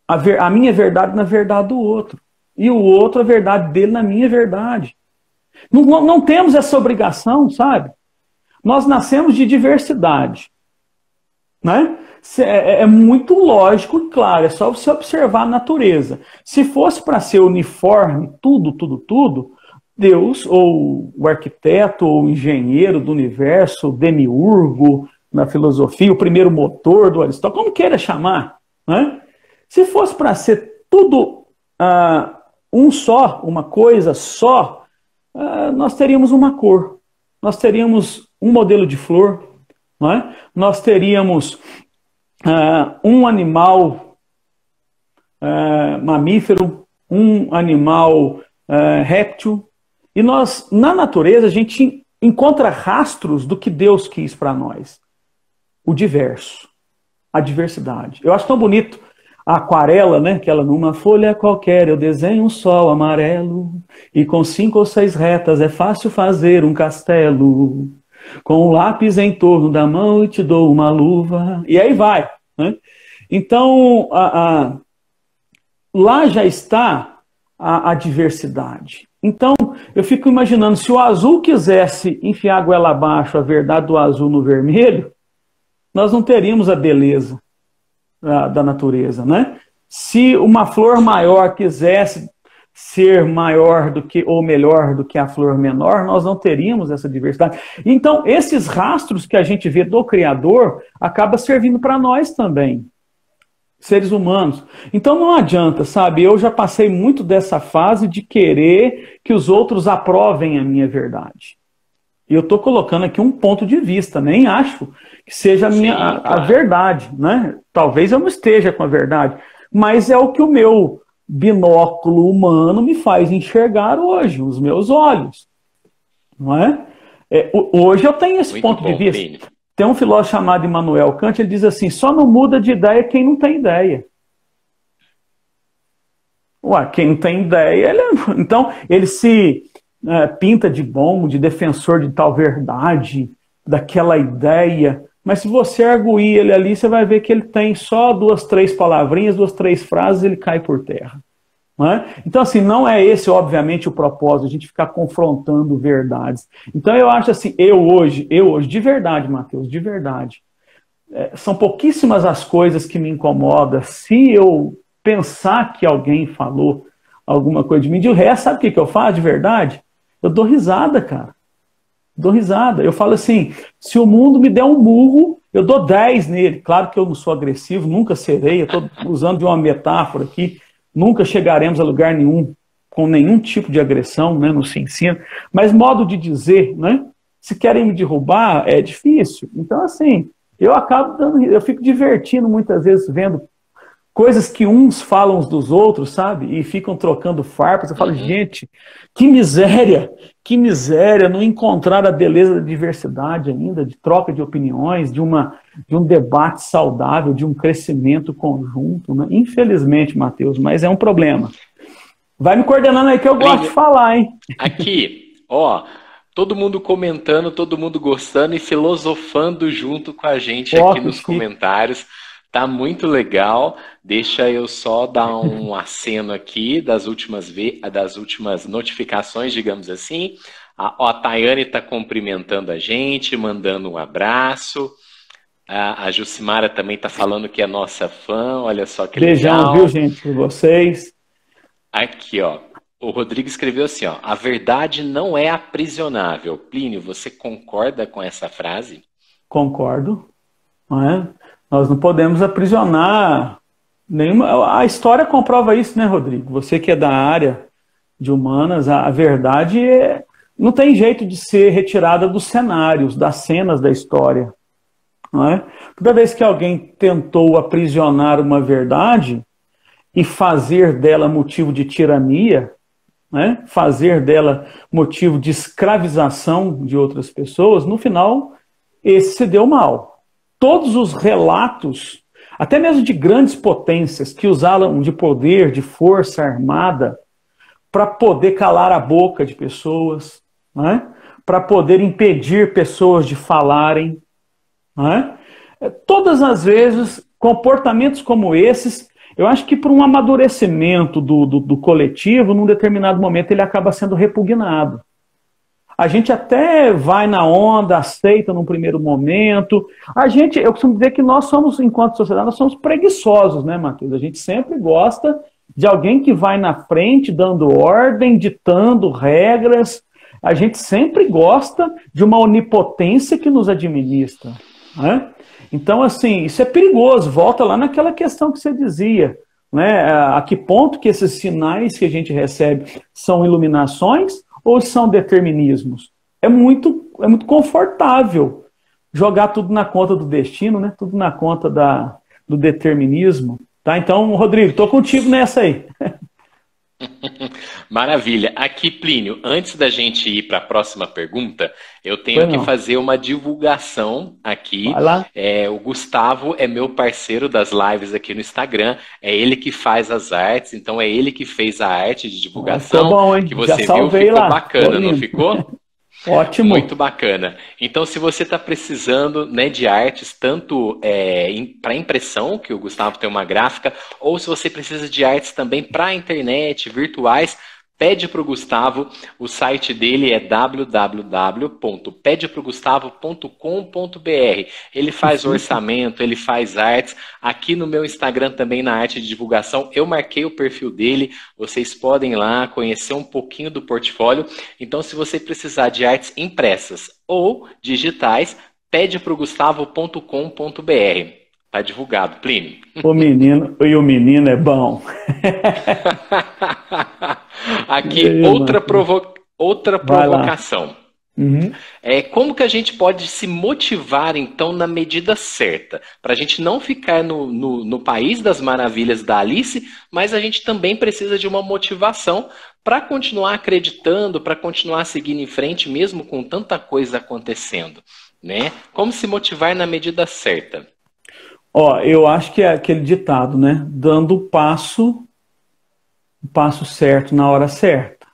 a minha verdade na verdade do outro. E o outro, a verdade dele na minha verdade. Não temos essa obrigação, sabe? Nós nascemos de diversidade, né? É muito lógico e claro, é só você observar a natureza. Se fosse para ser uniforme, tudo, Deus, ou o arquiteto, ou o engenheiro do universo, o demiurgo na filosofia, o primeiro motor do Aristóteles, como queira chamar, né? Se fosse para ser tudo um só, uma coisa só, nós teríamos uma cor, nós teríamos um modelo de flor, não é? Nós teríamos um animal mamífero, um animal réptil, e nós, na natureza, a gente encontra rastros do que Deus quis para nós. O diverso, a diversidade. Eu acho tão bonito a aquarela, né? Que ela, numa folha qualquer, eu desenho um sol amarelo, e com 5 ou 6 retas é fácil fazer um castelo. Com um lápis em torno da mão e te dou uma luva. E aí vai, né? Então, lá já está a diversidade. Então, eu fico imaginando, se o azul quisesse enfiar a goela abaixo a verdade do azul no vermelho, nós não teríamos a beleza da natureza, né? Se uma flor maior quisesse ser maior do que ou melhor do que a flor menor, nós não teríamos essa diversidade. Então, esses rastros que a gente vê do Criador acaba servindo para nós também, seres humanos. Então não adianta, sabe? Eu já passei muito dessa fase de querer que os outros aprovem a minha verdade. E eu estou colocando aqui um ponto de vista, nem acho que seja a verdade, né? Talvez eu não esteja com a verdade, mas é o que o meu binóculo humano me faz enxergar hoje, os meus olhos. Não é? Hoje eu tenho esse ponto de vista. Filho. Tem um filósofo chamado Immanuel Kant, ele diz assim, só não muda de ideia quem não tem ideia. Ué, quem não tem ideia, então ele se pinta de bom, de defensor de tal verdade, daquela ideia, mas se você arguir ele ali, você vai ver que ele tem só 2, 3 palavrinhas, 2, 3 frases, ele cai por terra. Não é? Então, assim, não é esse, obviamente, o propósito, a gente ficar confrontando verdades. Então, eu acho assim, eu hoje, de verdade, Mateus, de verdade, são pouquíssimas as coisas que me incomodam. Se eu pensar que alguém falou alguma coisa de mim, de resto, sabe o que eu faço de verdade? Eu dou risada, cara. Dou risada. Eu falo assim, se o mundo me der um murro, eu dou 10 nele. Claro que eu não sou agressivo, nunca serei, eu estou usando de uma metáfora aqui, nunca chegaremos a lugar nenhum com nenhum tipo de agressão, né, no se ensina, mas modo de dizer, né? Se querem me derrubar, é difícil. Então, assim, eu fico divertindo muitas vezes vendo coisas que uns falam uns dos outros, sabe? E ficam trocando farpas. Eu falo, gente, que miséria não encontrar a beleza da diversidade ainda, de troca de opiniões, de um debate saudável, de um crescimento conjunto, né? Infelizmente, Mateus, mas é um problema. Vai me coordenando aí que eu gosto de falar, hein? Aqui, ó, todo mundo comentando, todo mundo gostando e filosofando junto com a gente aqui nos comentários. Tá muito legal. Deixa eu só dar um aceno aqui das últimas notificações, digamos assim. A Tayane está cumprimentando a gente, mandando um abraço. A Jucimara também está falando que é nossa fã. Olha só que legal. Beijão, viu, gente, por vocês. Aqui, ó. O Rodrigo escreveu assim, ó. A verdade não é aprisionável. Plínio, você concorda com essa frase? Concordo. Não é? Nós não podemos aprisionar nenhuma... A história comprova isso, né, Rodrigo? Você que é da área de humanas, a verdade não tem jeito de ser retirada dos cenários, das cenas da história. Não é? Toda vez que alguém tentou aprisionar uma verdade e fazer dela motivo de tirania, né? Fazer dela motivo de escravização de outras pessoas, no final, esse se deu mal. todos os relatos, até mesmo de grandes potências, que usaram de poder, de força armada, para poder calar a boca de pessoas, né? Para poder impedir pessoas de falarem. Né? Todas as vezes, comportamentos como esses, eu acho que por um amadurecimento do coletivo, num determinado momento ele acaba sendo repugnado. A gente até vai na onda, aceita num primeiro momento. Eu costumo dizer que nós somos, enquanto sociedade, nós somos preguiçosos, né, Matheus? A gente sempre gosta de alguém que vai na frente, dando ordem, ditando regras. A gente sempre gosta de uma onipotência que nos administra, né? Então, assim, isso é perigoso. Volta lá naquela questão que você dizia, né? A que ponto que esses sinais que a gente recebe são iluminações ou são determinismos? É muito confortável jogar tudo na conta do destino, né? Tudo na conta do determinismo. Tá? Então, Rodrigo, estou contigo nessa aí. Maravilha. Aqui, Plínio, antes da gente ir para a próxima pergunta, eu tenho que fazer uma divulgação aqui. Vai lá. O Gustavo é meu parceiro das lives aqui no Instagram. É ele que faz as artes, então é ele que fez a arte de divulgação. Ficou bom, hein? Que você viu, ficou lá. bacana, não ficou? Ótimo. Muito bacana. Então, se você está precisando, né, de artes, tanto para impressão, que o Gustavo tem uma gráfica, ou se você precisa de artes também para a internet, virtuais, pede para o Gustavo. O site dele é www.pedeprogustavo.com.br. Ele faz orçamento, ele faz artes. Aqui no meu Instagram também, na arte de divulgação, eu marquei o perfil dele. Vocês podem ir lá conhecer um pouquinho do portfólio. Então, se você precisar de artes impressas ou digitais, pede para o gustavo.com.br. Tá divulgado, Plínio. O menino é bom. Aqui, outra provocação. Uhum. Como que a gente pode se motivar, então, na medida certa? Para a gente não ficar no país das maravilhas da Alice, mas a gente também precisa de uma motivação para continuar acreditando, para continuar seguindo em frente, mesmo com tanta coisa acontecendo, né? Como se motivar na medida certa? Eu acho que é aquele ditado, né? Dando o passo certo na hora certa.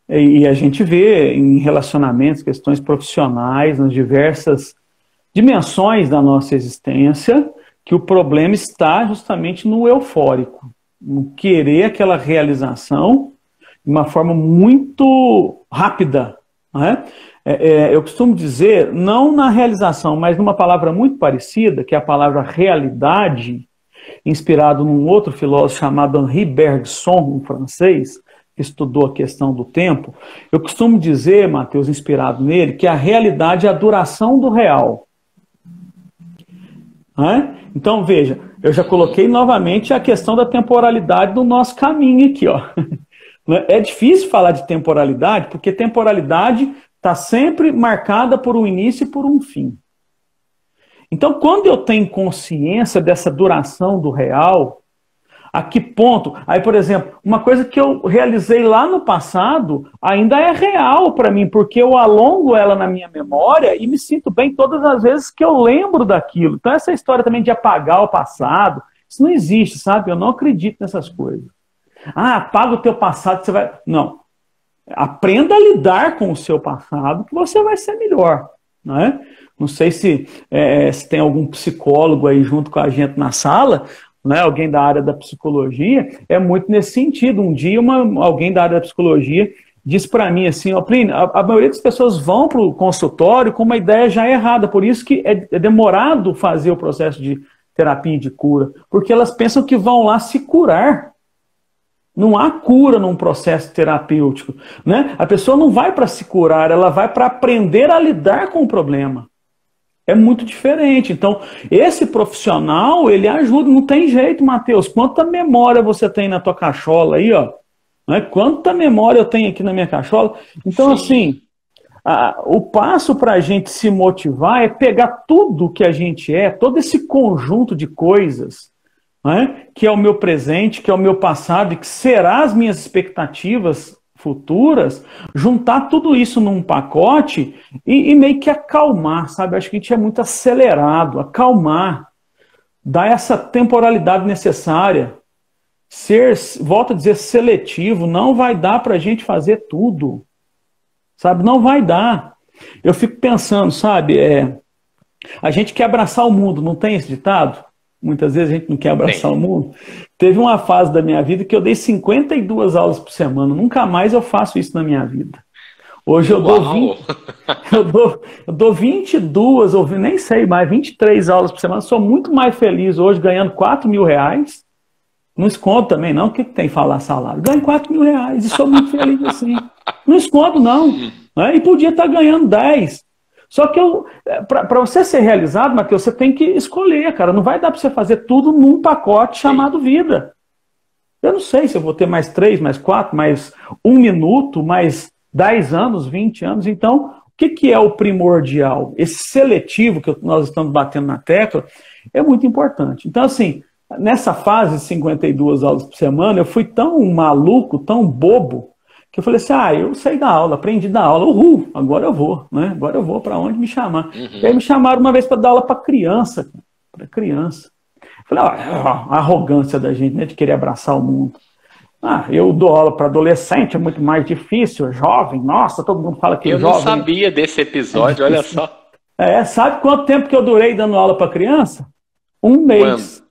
E a gente vê em relacionamentos, questões profissionais, nas diversas dimensões da nossa existência, que o problema está justamente no eufórico, no querer aquela realização de uma forma muito rápida, né? Eu costumo dizer, não na realização, mas numa palavra muito parecida, que é a palavra realidade, inspirado num outro filósofo chamado Henri Bergson, um francês, que estudou a questão do tempo. Eu costumo dizer, Matheus, inspirado nele, que a realidade é a duração do real. Então, veja, eu já coloquei novamente a questão da temporalidade do nosso caminho aqui. É difícil falar de temporalidade, porque temporalidade está sempre marcada por um início e por um fim. Então, quando eu tenho consciência dessa duração do real, a que ponto... Aí, por exemplo, uma coisa que eu realizei lá no passado ainda é real para mim, porque eu alongo ela na minha memória e me sinto bem todas as vezes que eu lembro daquilo. Então, essa história também de apagar o passado, isso não existe, sabe? Eu não acredito nessas coisas. Apaga o teu passado, você vai... Não. Aprenda a lidar com o seu passado, que você vai ser melhor, né? Não sei se tem algum psicólogo aí junto com a gente na sala, né? Alguém da área da psicologia, é muito nesse sentido. Um dia alguém da área da psicologia disse para mim assim, Plínio, a maioria das pessoas vão para o consultório com uma ideia já errada, por isso que é demorado fazer o processo de terapia e de cura, porque elas pensam que vão lá se curar. Não há cura num processo terapêutico, né? A pessoa não vai para se curar, ela vai para aprender a lidar com o problema. É muito diferente. Então, esse profissional, ele ajuda, não tem jeito, Matheus. Quanta memória você tem na tua cachola aí, ó. Né? Quanta memória eu tenho aqui na minha cachola. Então, assim, o passo para a gente se motivar é pegar tudo que a gente é, todo esse conjunto de coisas, né, que é o meu presente, que é o meu passado e que será as minhas expectativas futuras, juntar tudo isso num pacote e meio que acalmar, sabe? Acho que a gente é muito acelerado, acalmar, dar essa temporalidade necessária, ser, volto a dizer, seletivo, não vai dar para a gente fazer tudo, sabe? Não vai dar. Eu fico pensando, sabe, a gente quer abraçar o mundo, não tem esse ditado? Muitas vezes a gente não quer abraçar o mundo. Teve uma fase da minha vida que eu dei 52 aulas por semana. Nunca mais eu faço isso na minha vida. Hoje eu dou 20, eu dou 22, ou nem sei mais, 23 aulas por semana. Sou muito mais feliz hoje ganhando R$ 4.000. Não escondo também não, o que tem que falar salário? Ganho R$ 4.000 e sou muito feliz assim. Não escondo não. Né? E podia estar ganhando 10. Só que para você ser realizado, Matheus, você tem que escolher, cara. Não vai dar para você fazer tudo num pacote chamado vida. Eu não sei se eu vou ter mais 3, mais 4, mais 1 minuto, mais 10 anos, 20 anos. Então, o que é o primordial? Esse seletivo que nós estamos batendo na tecla é muito importante. Então, assim, nessa fase de 52 aulas por semana, eu fui tão maluco, tão bobo, que eu falei assim, eu sei da aula, aprendi da aula, agora eu vou, né? Agora eu vou para onde me chamar. E aí me chamaram uma vez para dar aula para criança, Falei, a arrogância da gente, né, de querer abraçar o mundo. Eu dou aula para adolescente, é muito mais difícil, jovem, nossa, todo mundo fala que eu jovem... Eu não sabia desse episódio, olha só. Sabe quanto tempo que eu durei dando aula para criança? 1 mês.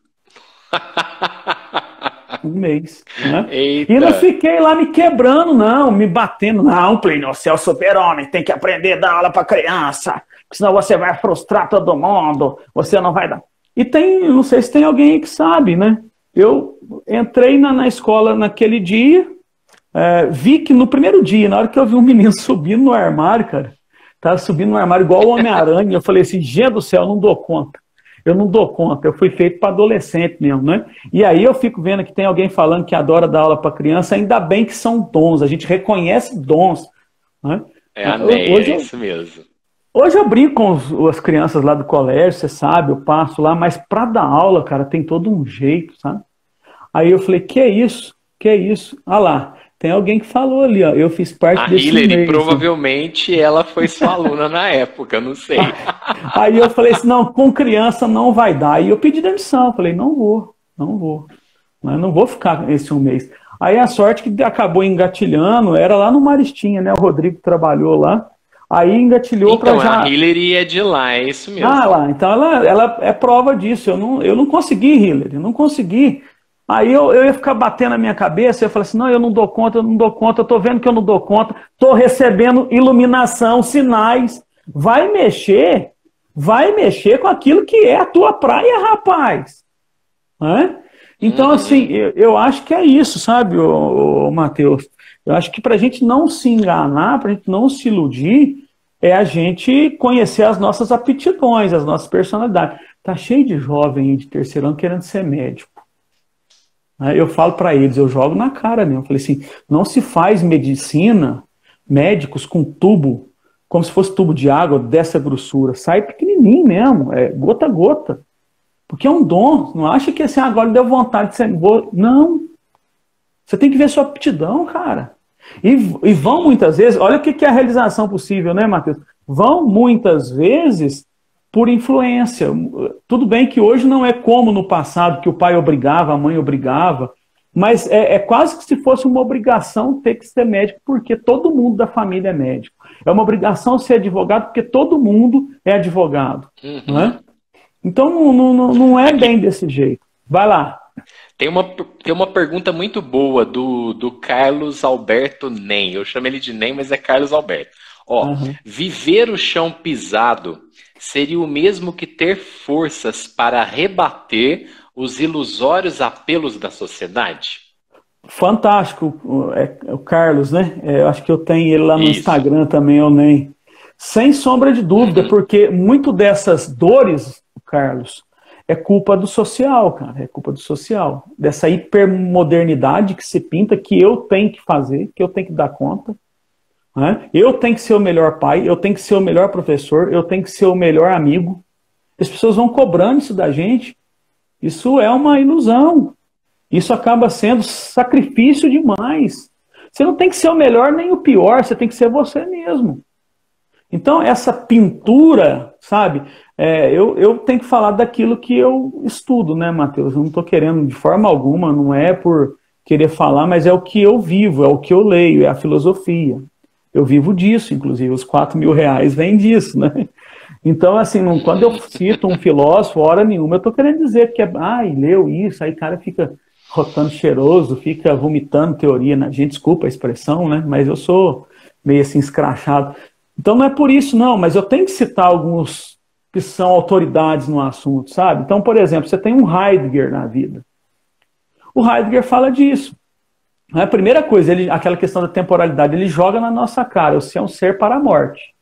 Um mês. Né? E não fiquei lá me quebrando, não, me batendo. Não, Plínio, você é o super-homem, tem que aprender a dar aula para criança, senão você vai frustrar todo mundo, você não vai dar. E tem, não sei se tem alguém aí que sabe, né? Eu entrei na escola naquele dia, vi que no primeiro dia, na hora que eu vi um menino subindo no armário, cara, tava subindo no armário igual o Homem-Aranha, eu falei assim, gente do céu, eu não dou conta. Eu não dou conta, eu fui feito para adolescente mesmo, né? E aí eu fico vendo que tem alguém falando que adora dar aula para criança, ainda bem que são dons, a gente reconhece dons. Né? Hoje, é isso mesmo. Hoje eu brinco com as crianças lá do colégio, você sabe, eu passo lá, mas para dar aula, cara, tem todo um jeito, sabe? Aí eu falei, que é isso? Que é isso? Ah lá, tem alguém que falou ali, ó, eu fiz parte desse meio. A Hillary, provavelmente, ela foi sua aluna na época, não sei. Aí eu falei assim, não, com criança não vai dar. Aí eu pedi demissão, falei, não vou. Mas não vou ficar esse 1 mês. Aí a sorte que acabou engatilhando, era lá no Maristinha, né, o Rodrigo trabalhou lá. Aí engatilhou para já... a Hillary é de lá, é isso mesmo. Lá, então ela é prova disso. Eu não consegui, Hillary, eu não consegui. Aí eu ia ficar batendo na minha cabeça, eu falei assim, não, eu não dou conta, eu tô vendo que eu não dou conta, tô recebendo iluminação, sinais. Vai mexer com aquilo que é a tua praia, rapaz. Então, assim, eu acho que é isso, sabe, Matheus? Eu acho que para a gente não se enganar, para a gente não se iludir, é a gente conhecer as nossas aptidões, as nossas personalidades. Tá cheio de jovem de terceiro ano querendo ser médico. Eu falo para eles, eu jogo na cara mesmo. Eu falei assim, não se faz medicina, médicos com tubo, como se fosse tubo de água dessa grossura. Sai pequenininho mesmo, gota a gota. Porque é um dom. Não acha que assim, agora deu vontade de ser... Não. Você tem que ver sua aptidão, cara. E vão muitas vezes... Olha o que é a realização possível, né, Matheus? Vão muitas vezes por influência. Tudo bem que hoje não é como no passado, que o pai obrigava, a mãe obrigava, mas é quase que se fosse uma obrigação ter que ser médico, porque todo mundo da família é médico. É uma obrigação ser advogado, porque todo mundo é advogado. Não é? Então não é bem desse jeito. Vai lá. Tem uma pergunta muito boa do Carlos Alberto Nem. Eu chamo ele de Nem, mas é Carlos Alberto. Viver o chão pisado seria o mesmo que ter forças para rebater os ilusórios apelos da sociedade? Fantástico, o Carlos, né? Eu acho que eu tenho ele lá no Instagram também, eu nem. Sem sombra de dúvida, porque muito dessas dores, Carlos, é culpa do social, cara. É culpa do social. Dessa hipermodernidade que se pinta, que eu tenho que fazer, que eu tenho que dar conta. Né? Eu tenho que ser o melhor pai, eu tenho que ser o melhor professor, eu tenho que ser o melhor amigo. As pessoas vão cobrando isso da gente. Isso é uma ilusão. Isso acaba sendo sacrifício demais. Você não tem que ser o melhor nem o pior, você tem que ser você mesmo. Então, essa pintura, sabe, eu tenho que falar daquilo que eu estudo, né, Matheus? Eu não estou querendo de forma alguma, não é por querer falar, mas é o que eu vivo, é o que eu leio, é a filosofia. Eu vivo disso, inclusive, os R$ 4.000 vêm disso, né? Então, assim, quando eu cito um filósofo, hora nenhuma, eu estou querendo dizer que leu isso, aí o cara fica rotando cheiroso, fica vomitando teoria na gente, desculpa a expressão, né? Mas eu sou meio assim escrachado. Então não é por isso, não, mas eu tenho que citar alguns que são autoridades no assunto, sabe? Então, por exemplo, você tem um Heidegger na vida. O Heidegger fala disso. A primeira coisa, aquela questão da temporalidade, ele joga na nossa cara, você é um ser para a morte.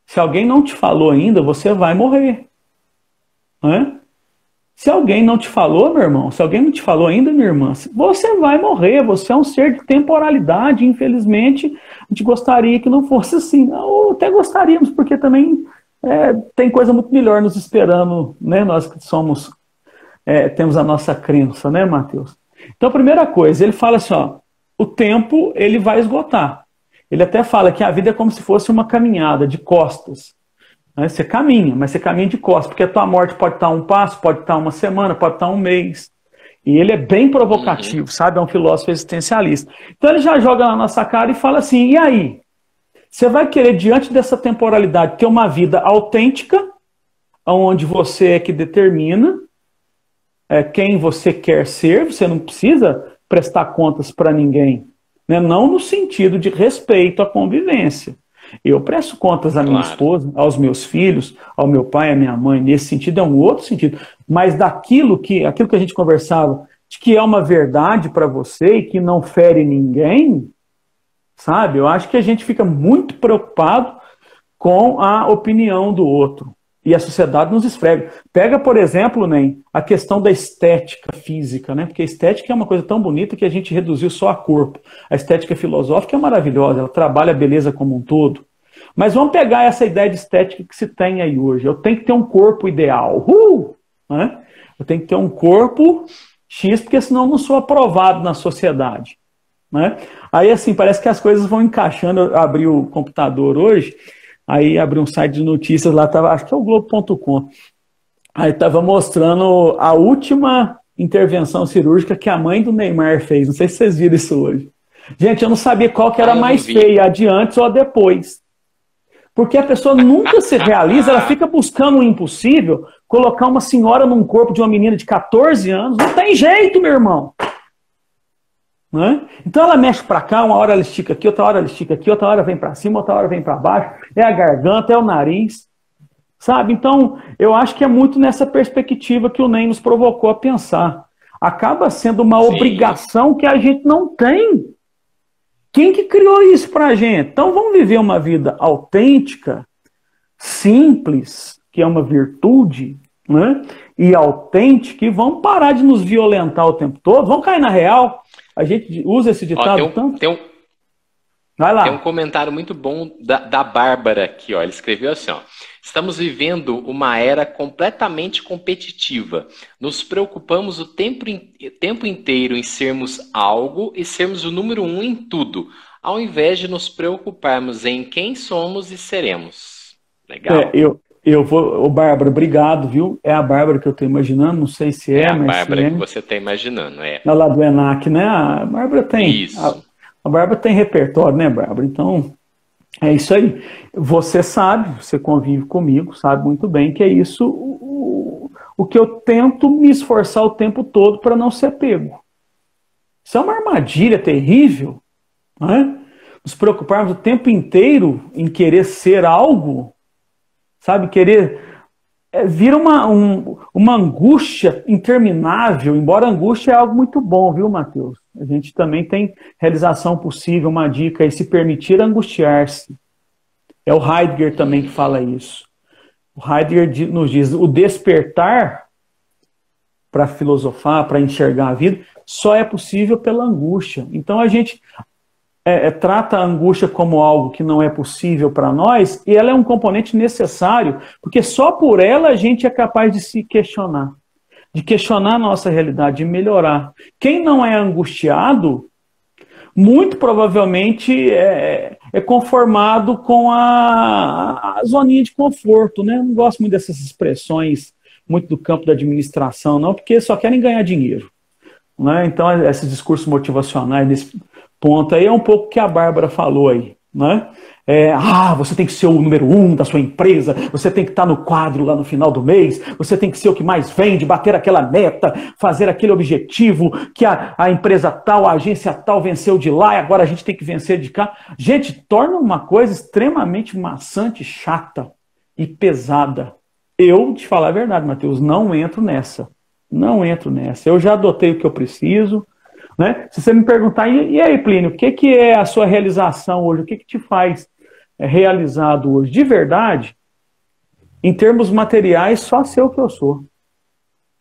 Se alguém não te falou ainda, você vai morrer. Não é? Se alguém não te falou, meu irmão, se alguém não te falou ainda, minha irmã, você vai morrer, você é um ser de temporalidade, infelizmente, a gente gostaria que não fosse assim, ou até gostaríamos, porque também tem coisa muito melhor nos esperando, né, nós que somos, temos a nossa crença, né, Matheus? Então, a primeira coisa, ele fala assim, ó, o tempo, ele vai esgotar. Ele até fala que a vida é como se fosse uma caminhada de costas. Você caminha, mas você caminha de costas, porque a tua morte pode estar um passo, pode estar uma semana, pode estar um mês. E ele é bem provocativo, sabe? É um filósofo existencialista. Então ele já joga na nossa cara e fala assim, e aí? Você vai querer, diante dessa temporalidade, ter uma vida autêntica, onde você é que determina quem você quer ser, você não precisa prestar contas para ninguém. Né? Não no sentido de respeito à convivência. Eu presto contas à minha esposa, aos meus filhos, ao meu pai, à minha mãe. Nesse sentido é um outro sentido. Mas aquilo que a gente conversava, de que é uma verdade para você e que não fere ninguém, sabe? Eu acho que a gente fica muito preocupado com a opinião do outro. E a sociedade nos esfrega. Pega, por exemplo, Ney, a questão da estética física, né? Porque a estética é uma coisa tão bonita que a gente reduziu só a corpo. A estética filosófica é maravilhosa, ela trabalha a beleza como um todo. Mas vamos pegar essa ideia de estética que se tem aí hoje. Eu tenho que ter um corpo ideal. Né? Eu tenho que ter um corpo X, porque senão eu não sou aprovado na sociedade. Né? Aí, assim, parece que as coisas vão encaixando. Eu abri o computador hoje, aí abri um site de notícias lá, acho que é o Globo.com. Aí estava mostrando a última intervenção cirúrgica que a mãe do Neymar fez. Não sei se vocês viram isso hoje. Gente, eu não sabia qual que era mais feia, a de antes ou a depois. Porque a pessoa nunca se realiza, ela fica buscando o impossível, colocar uma senhora num corpo de uma menina de 14 anos, não tem jeito, meu irmão. Né? Então ela mexe para cá, uma hora ela estica aqui, outra hora ela estica aqui, outra hora vem para cima, outra hora vem para baixo, é a garganta, é o nariz, sabe? Então eu acho que é muito nessa perspectiva que o Ney nos provocou a pensar. Acaba sendo uma obrigação que a gente não tem. Quem que criou isso pra gente? Então vamos viver uma vida autêntica, simples, que é uma virtude, né? E autêntica, e vamos parar de nos violentar o tempo todo, vamos cair na real. A gente usa esse ditado tanto. Vai lá. Tem um comentário muito bom da Bárbara aqui, ó. Ele escreveu assim, ó. Estamos vivendo uma era completamente competitiva. Nos preocupamos o tempo inteiro em sermos algo e sermos o número 1 em tudo, ao invés de nos preocuparmos em quem somos e seremos. Legal. Eu vou, Bárbara, obrigado, viu? É a Bárbara que eu estou imaginando, não sei se a mas Bárbara que você está imaginando, Lá do ENAC, né? A Bárbara tem. Isso. A Bárbara tem repertório, né, Bárbara? Então, é isso aí. Você sabe, você convive comigo, sabe muito bem que é isso o que eu tento me esforçar o tempo todo para não ser pego. Isso é uma armadilha terrível, né? Nos preocuparmos o tempo inteiro em querer ser algo, sabe? Querer vira uma angústia interminável, embora a angústia é algo muito bom, viu, Matheus? A gente também tem realização possível, uma dica aí, se permitir angustiar-se. É o Heidegger também que fala isso. O Heidegger nos diz, o despertar para filosofar, para enxergar a vida, só é possível pela angústia. Então a gente trata a angústia como algo que não é possível para nós, e ela é um componente necessário, porque só por ela a gente é capaz de se questionar, de questionar a nossa realidade, de melhorar. Quem não é angustiado muito provavelmente é conformado com a zoninha de conforto, né? Eu não gosto muito dessas expressões muito do campo da administração, não, porque só querem ganhar dinheiro, né? Então, esses discursos motivacionais nesse ponto aí é um pouco o que a Bárbara falou aí, né? Você tem que ser o número 1 da sua empresa, você tem que estar no quadro lá no final do mês, você tem que ser o que mais vende, bater aquela meta, fazer aquele objetivo que a empresa tal, a agência tal venceu de lá e agora a gente tem que vencer de cá. Gente, torna uma coisa extremamente maçante, chata e pesada. Eu, te falar a verdade, Matheus, não entro nessa. Não entro nessa. Eu já adotei o que eu preciso, né? Se você me perguntar, e aí, Plínio, o que é a sua realização hoje? O que te faz realizado hoje? De verdade, em termos materiais, só ser o que eu sou.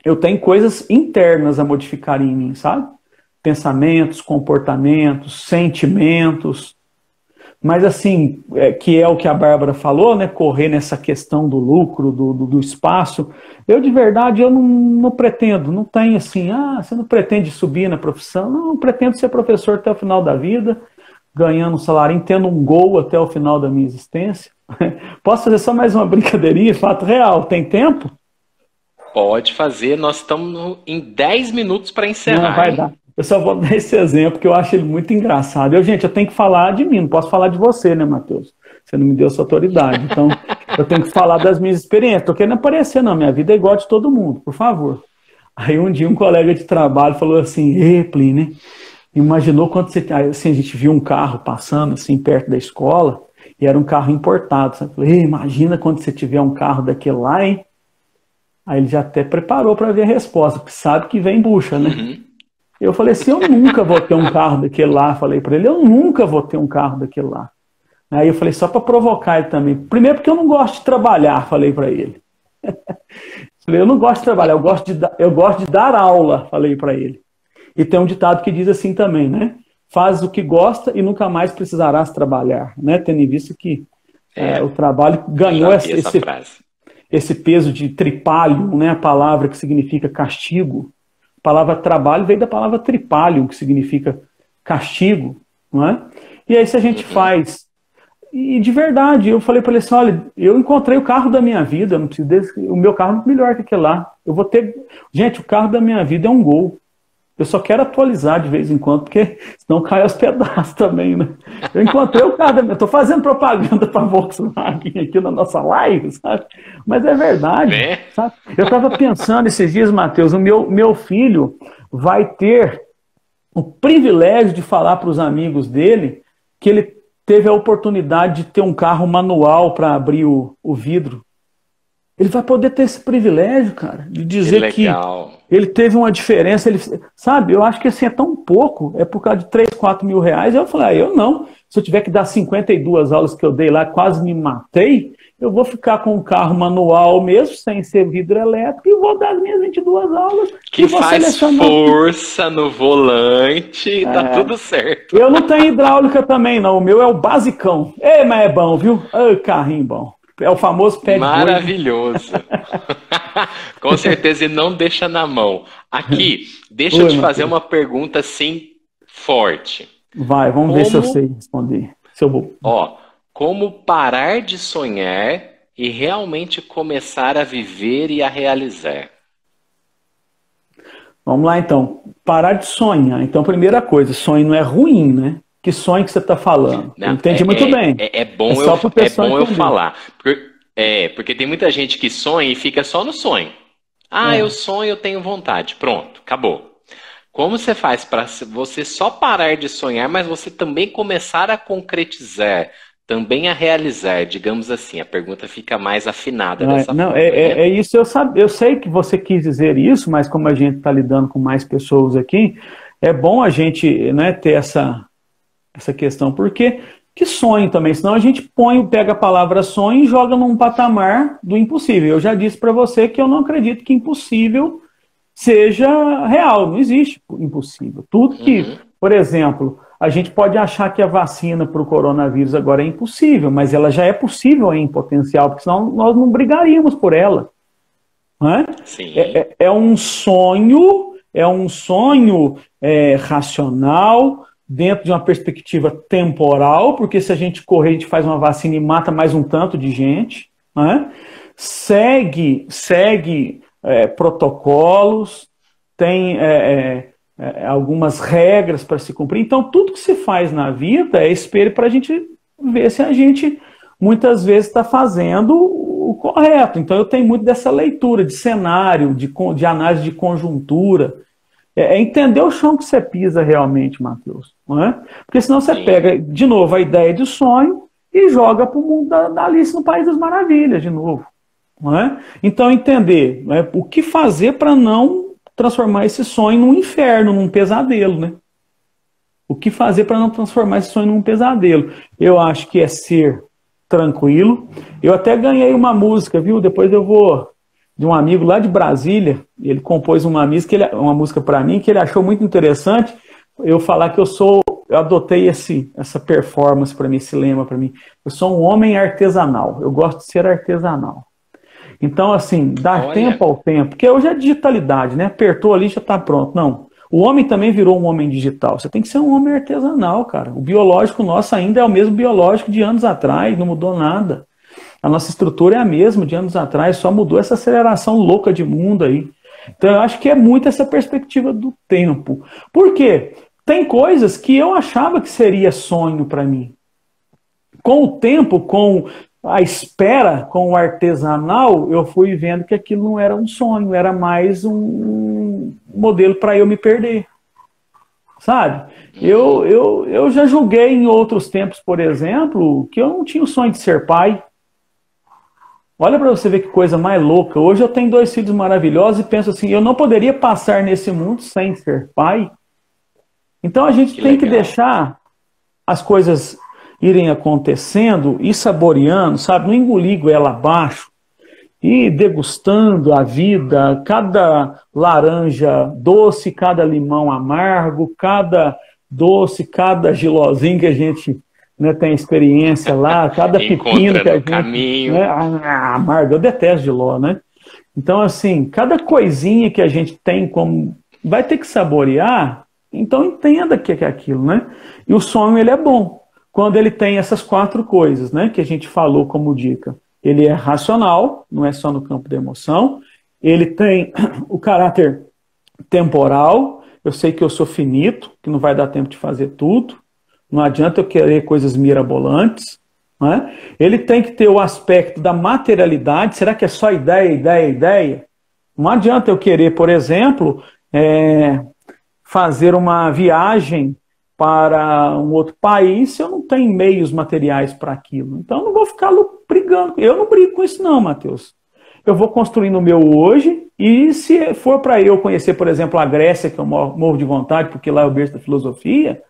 Eu tenho coisas internas a modificar em mim, sabe? Pensamentos, comportamentos, sentimentos. Mas assim, que é o que a Bárbara falou, né? Correr nessa questão do lucro, do espaço. Eu, de verdade, eu não pretendo, não tenho assim, você não pretende subir na profissão? Não, eu pretendo ser professor até o final da vida, ganhando um salário, tendo um gol até o final da minha existência. Posso fazer só mais uma brincadeirinha, fato real? Tem tempo? Pode fazer, nós estamos em 10 minutos para encerrar. Não, vai dar. Eu só vou dar esse exemplo, que eu acho ele muito engraçado. Eu tenho que falar de mim, não posso falar de você, né, Matheus? Você não me deu essa autoridade. Então, eu tenho que falar das minhas experiências. Estou querendo aparecer, não. Minha vida é igual a de todo mundo, por favor. Aí um dia um colega de trabalho falou assim, Plínio, imaginou quando você... Aí, assim, a gente viu um carro passando assim perto da escola, e era um carro importado. Sabe? Eu falei, imagina quando você tiver um carro daquele lá, hein? Aí ele já até preparou para ver a resposta, porque sabe que vem bucha, né? Uhum. Eu falei assim, eu nunca vou ter um carro daquele lá. Falei para ele, eu nunca vou ter um carro daquele lá. Aí eu falei, só para provocar ele também. Primeiro porque eu não gosto de trabalhar, falei para ele. Falei, eu não gosto de trabalhar, eu gosto de dar aula, falei para ele. E tem um ditado que diz assim também, né? Faz o que gosta e nunca mais precisarás trabalhar, né? Tendo em vista que o trabalho ganhou esse peso de tripalium, né? A palavra que significa castigo. A palavra trabalho veio da palavra tripalium, que significa castigo, não é? E aí se a gente faz... E de verdade, eu falei para ele assim, olha, eu encontrei o carro da minha vida, não preciso o meu carro é melhor que aquele lá. Eu vou ter... Gente, o carro da minha vida é um Gol. Eu só quero atualizar de vez em quando, porque senão cai aos pedaços também, né? Eu encontrei o carro da minha... Estou fazendo propaganda para a Volkswagen aqui na nossa live, sabe? Mas é verdade, sabe? Eu estava pensando esses dias, Matheus, o meu filho vai ter o privilégio de falar para os amigos dele que ele teve a oportunidade de ter um carro manual para abrir o vidro. Ele vai poder ter esse privilégio, cara, de dizer que ele teve uma diferença. Sabe, eu acho que assim é tão pouco, é por causa de 3, 4 mil reais. Eu falei, eu não. Se eu tiver que dar 52 aulas que eu dei lá, quase me matei, eu vou ficar com um carro manual mesmo, sem ser vidro elétrico, e vou dar as minhas 22 aulas. Que faz força no volante, tá tudo certo. Eu não tenho hidráulica também, não. O meu é o basicão. Mas é bom, viu? Carrinho bom. É o famoso pé de boi. Maravilhoso. Com certeza, e não deixa na mão. Aqui, deixa eu te fazer uma pergunta assim, forte. Vai, vamos ver se eu sei responder. Se eu vou. Como parar de sonhar e realmente começar a viver e a realizar? Vamos lá, então. Parar de sonhar. Então, primeira coisa, sonho não é ruim, né? Que sonho que você está falando? Não, entendi muito bem. É bom eu falar. Porque tem muita gente que sonha e fica só no sonho. Eu sonho, eu tenho vontade. Pronto, acabou. Como você faz para você só parar de sonhar, mas você também começar a concretizar, também a realizar, digamos assim? A pergunta fica mais afinada dessa forma. Não, é isso, eu sei que você quis dizer isso, mas como a gente está lidando com mais pessoas aqui, é bom a gente, né, ter essa questão, porque que sonho também, senão a gente pega a palavra sonho e joga num patamar do impossível. Eu já disse para você que eu não acredito que impossível seja real, não existe impossível. Tudo que, por exemplo, a gente pode achar que a vacina para o coronavírus agora é impossível, mas ela já é possível em potencial, porque senão nós não brigaríamos por ela. Não é? Sim. É um sonho racional, dentro de uma perspectiva temporal, porque se a gente correr, a gente faz uma vacina e mata mais um tanto de gente, né? Segue protocolos, tem algumas regras para se cumprir. Então, tudo que se faz na vida é espelho para a gente ver se a gente, muitas vezes, está fazendo o correto. Então, eu tenho muito dessa leitura de cenário, de análise de conjuntura. É entender o chão que você pisa realmente, Matheus. Não é? Porque senão você pega, de novo, a ideia de sonho e joga para o mundo da Alice no País das Maravilhas, de novo. Não é? Então, entender, né, o que fazer para não transformar esse sonho num inferno, num pesadelo. Né? O que fazer para não transformar esse sonho num pesadelo? Eu acho que é ser tranquilo. Eu até ganhei uma música, viu? Depois eu vou... de um amigo lá de Brasília, ele compôs uma música para mim que ele achou muito interessante. Eu falar que eu adotei essa performance para mim, esse lema para mim. Eu sou um homem artesanal, eu gosto de ser artesanal. Então, assim, dar tempo ao tempo, porque hoje é digitalidade, né? Apertou ali, já está pronto. Não, o homem também virou um homem digital. Você tem que ser um homem artesanal, cara. O biológico nosso ainda é o mesmo biológico de anos atrás, não mudou nada. A nossa estrutura é a mesma de anos atrás, só mudou essa aceleração louca de mundo aí. Então eu acho que é muito essa perspectiva do tempo. Por quê? Tem coisas que eu achava que seria sonho para mim. Com o tempo, com a espera, com o artesanal, eu fui vendo que aquilo não era um sonho, era mais um modelo para eu me perder. Sabe? Eu já julguei em outros tempos, por exemplo, que eu não tinha o sonho de ser pai. Olha para você ver que coisa mais louca. Hoje eu tenho 2 filhos maravilhosos e penso assim, eu não poderia passar nesse mundo sem ser pai. Então a gente tem que deixar as coisas irem acontecendo e saboreando, sabe? Não engolir goela abaixo e degustando a vida, cada laranja doce, cada limão amargo, cada doce, cada gilozinho que a gente... né, tem experiência lá, cada pepino que a gente... caminho. Né, amargo, eu detesto Giló, né? Então, assim, cada coisinha que a gente tem como... vai ter que saborear, então entenda que é aquilo, né? E o sonho, ele é bom, quando ele tem essas 4 coisas, né, que a gente falou como dica. Ele é racional, não é só no campo da emoção, ele tem o caráter temporal, eu sei que eu sou finito, que não vai dar tempo de fazer tudo, não adianta eu querer coisas mirabolantes. Né? Ele tem que ter o aspecto da materialidade. Será que é só ideia, ideia, ideia? Não adianta eu querer, por exemplo, fazer uma viagem para um outro país se eu não tenho meios materiais para aquilo. Então eu não vou ficar brigando. Eu não brigo com isso não, Matheus. Eu vou construindo o meu hoje e se for para eu conhecer, por exemplo, a Grécia, que eu morro de vontade, porque lá é o berço da filosofia...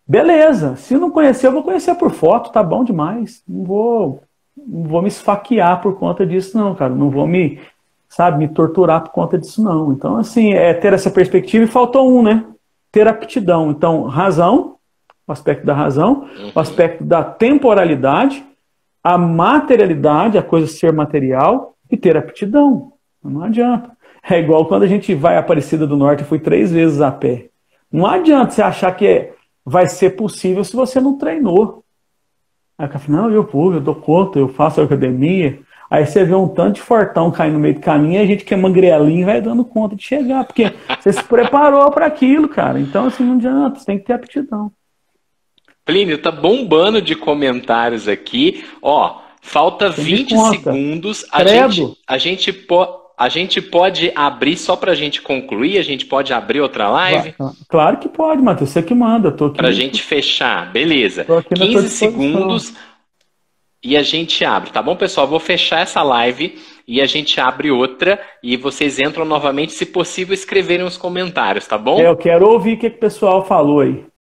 beleza, se não conhecer, eu vou conhecer por foto, tá bom demais. Não vou me esfaquear por conta disso, não, cara. Não vou me torturar por conta disso, não. Então, assim, ter essa perspectiva e faltou né? Ter aptidão. Então, razão, o aspecto da razão, o aspecto da temporalidade, a materialidade, a coisa ser material, e ter aptidão. Não adianta. É igual quando a gente vai à Aparecida do Norte, eu fui 3 vezes a pé. Não adianta você achar que vai ser possível se você não treinou. Aí eu falo, não, eu dou conta, eu faço academia. Aí você vê um tanto de fortão caindo no meio do caminho, e a gente que é magrelinho vai dando conta de chegar, porque você se preparou para aquilo, cara. Então, assim, não adianta, você tem que ter aptidão. Plínio, tá bombando de comentários aqui. Ó, falta 20 segundos. A gente pode abrir, só para a gente concluir, a gente pode abrir outra live? Claro que pode, Matheus, você que manda. Para a gente fechar, beleza. 15 segundos e a gente abre, tá bom, pessoal? Vou fechar essa live e a gente abre outra e vocês entram novamente, se possível, escreverem os comentários, tá bom? Eu quero ouvir o que o pessoal falou aí.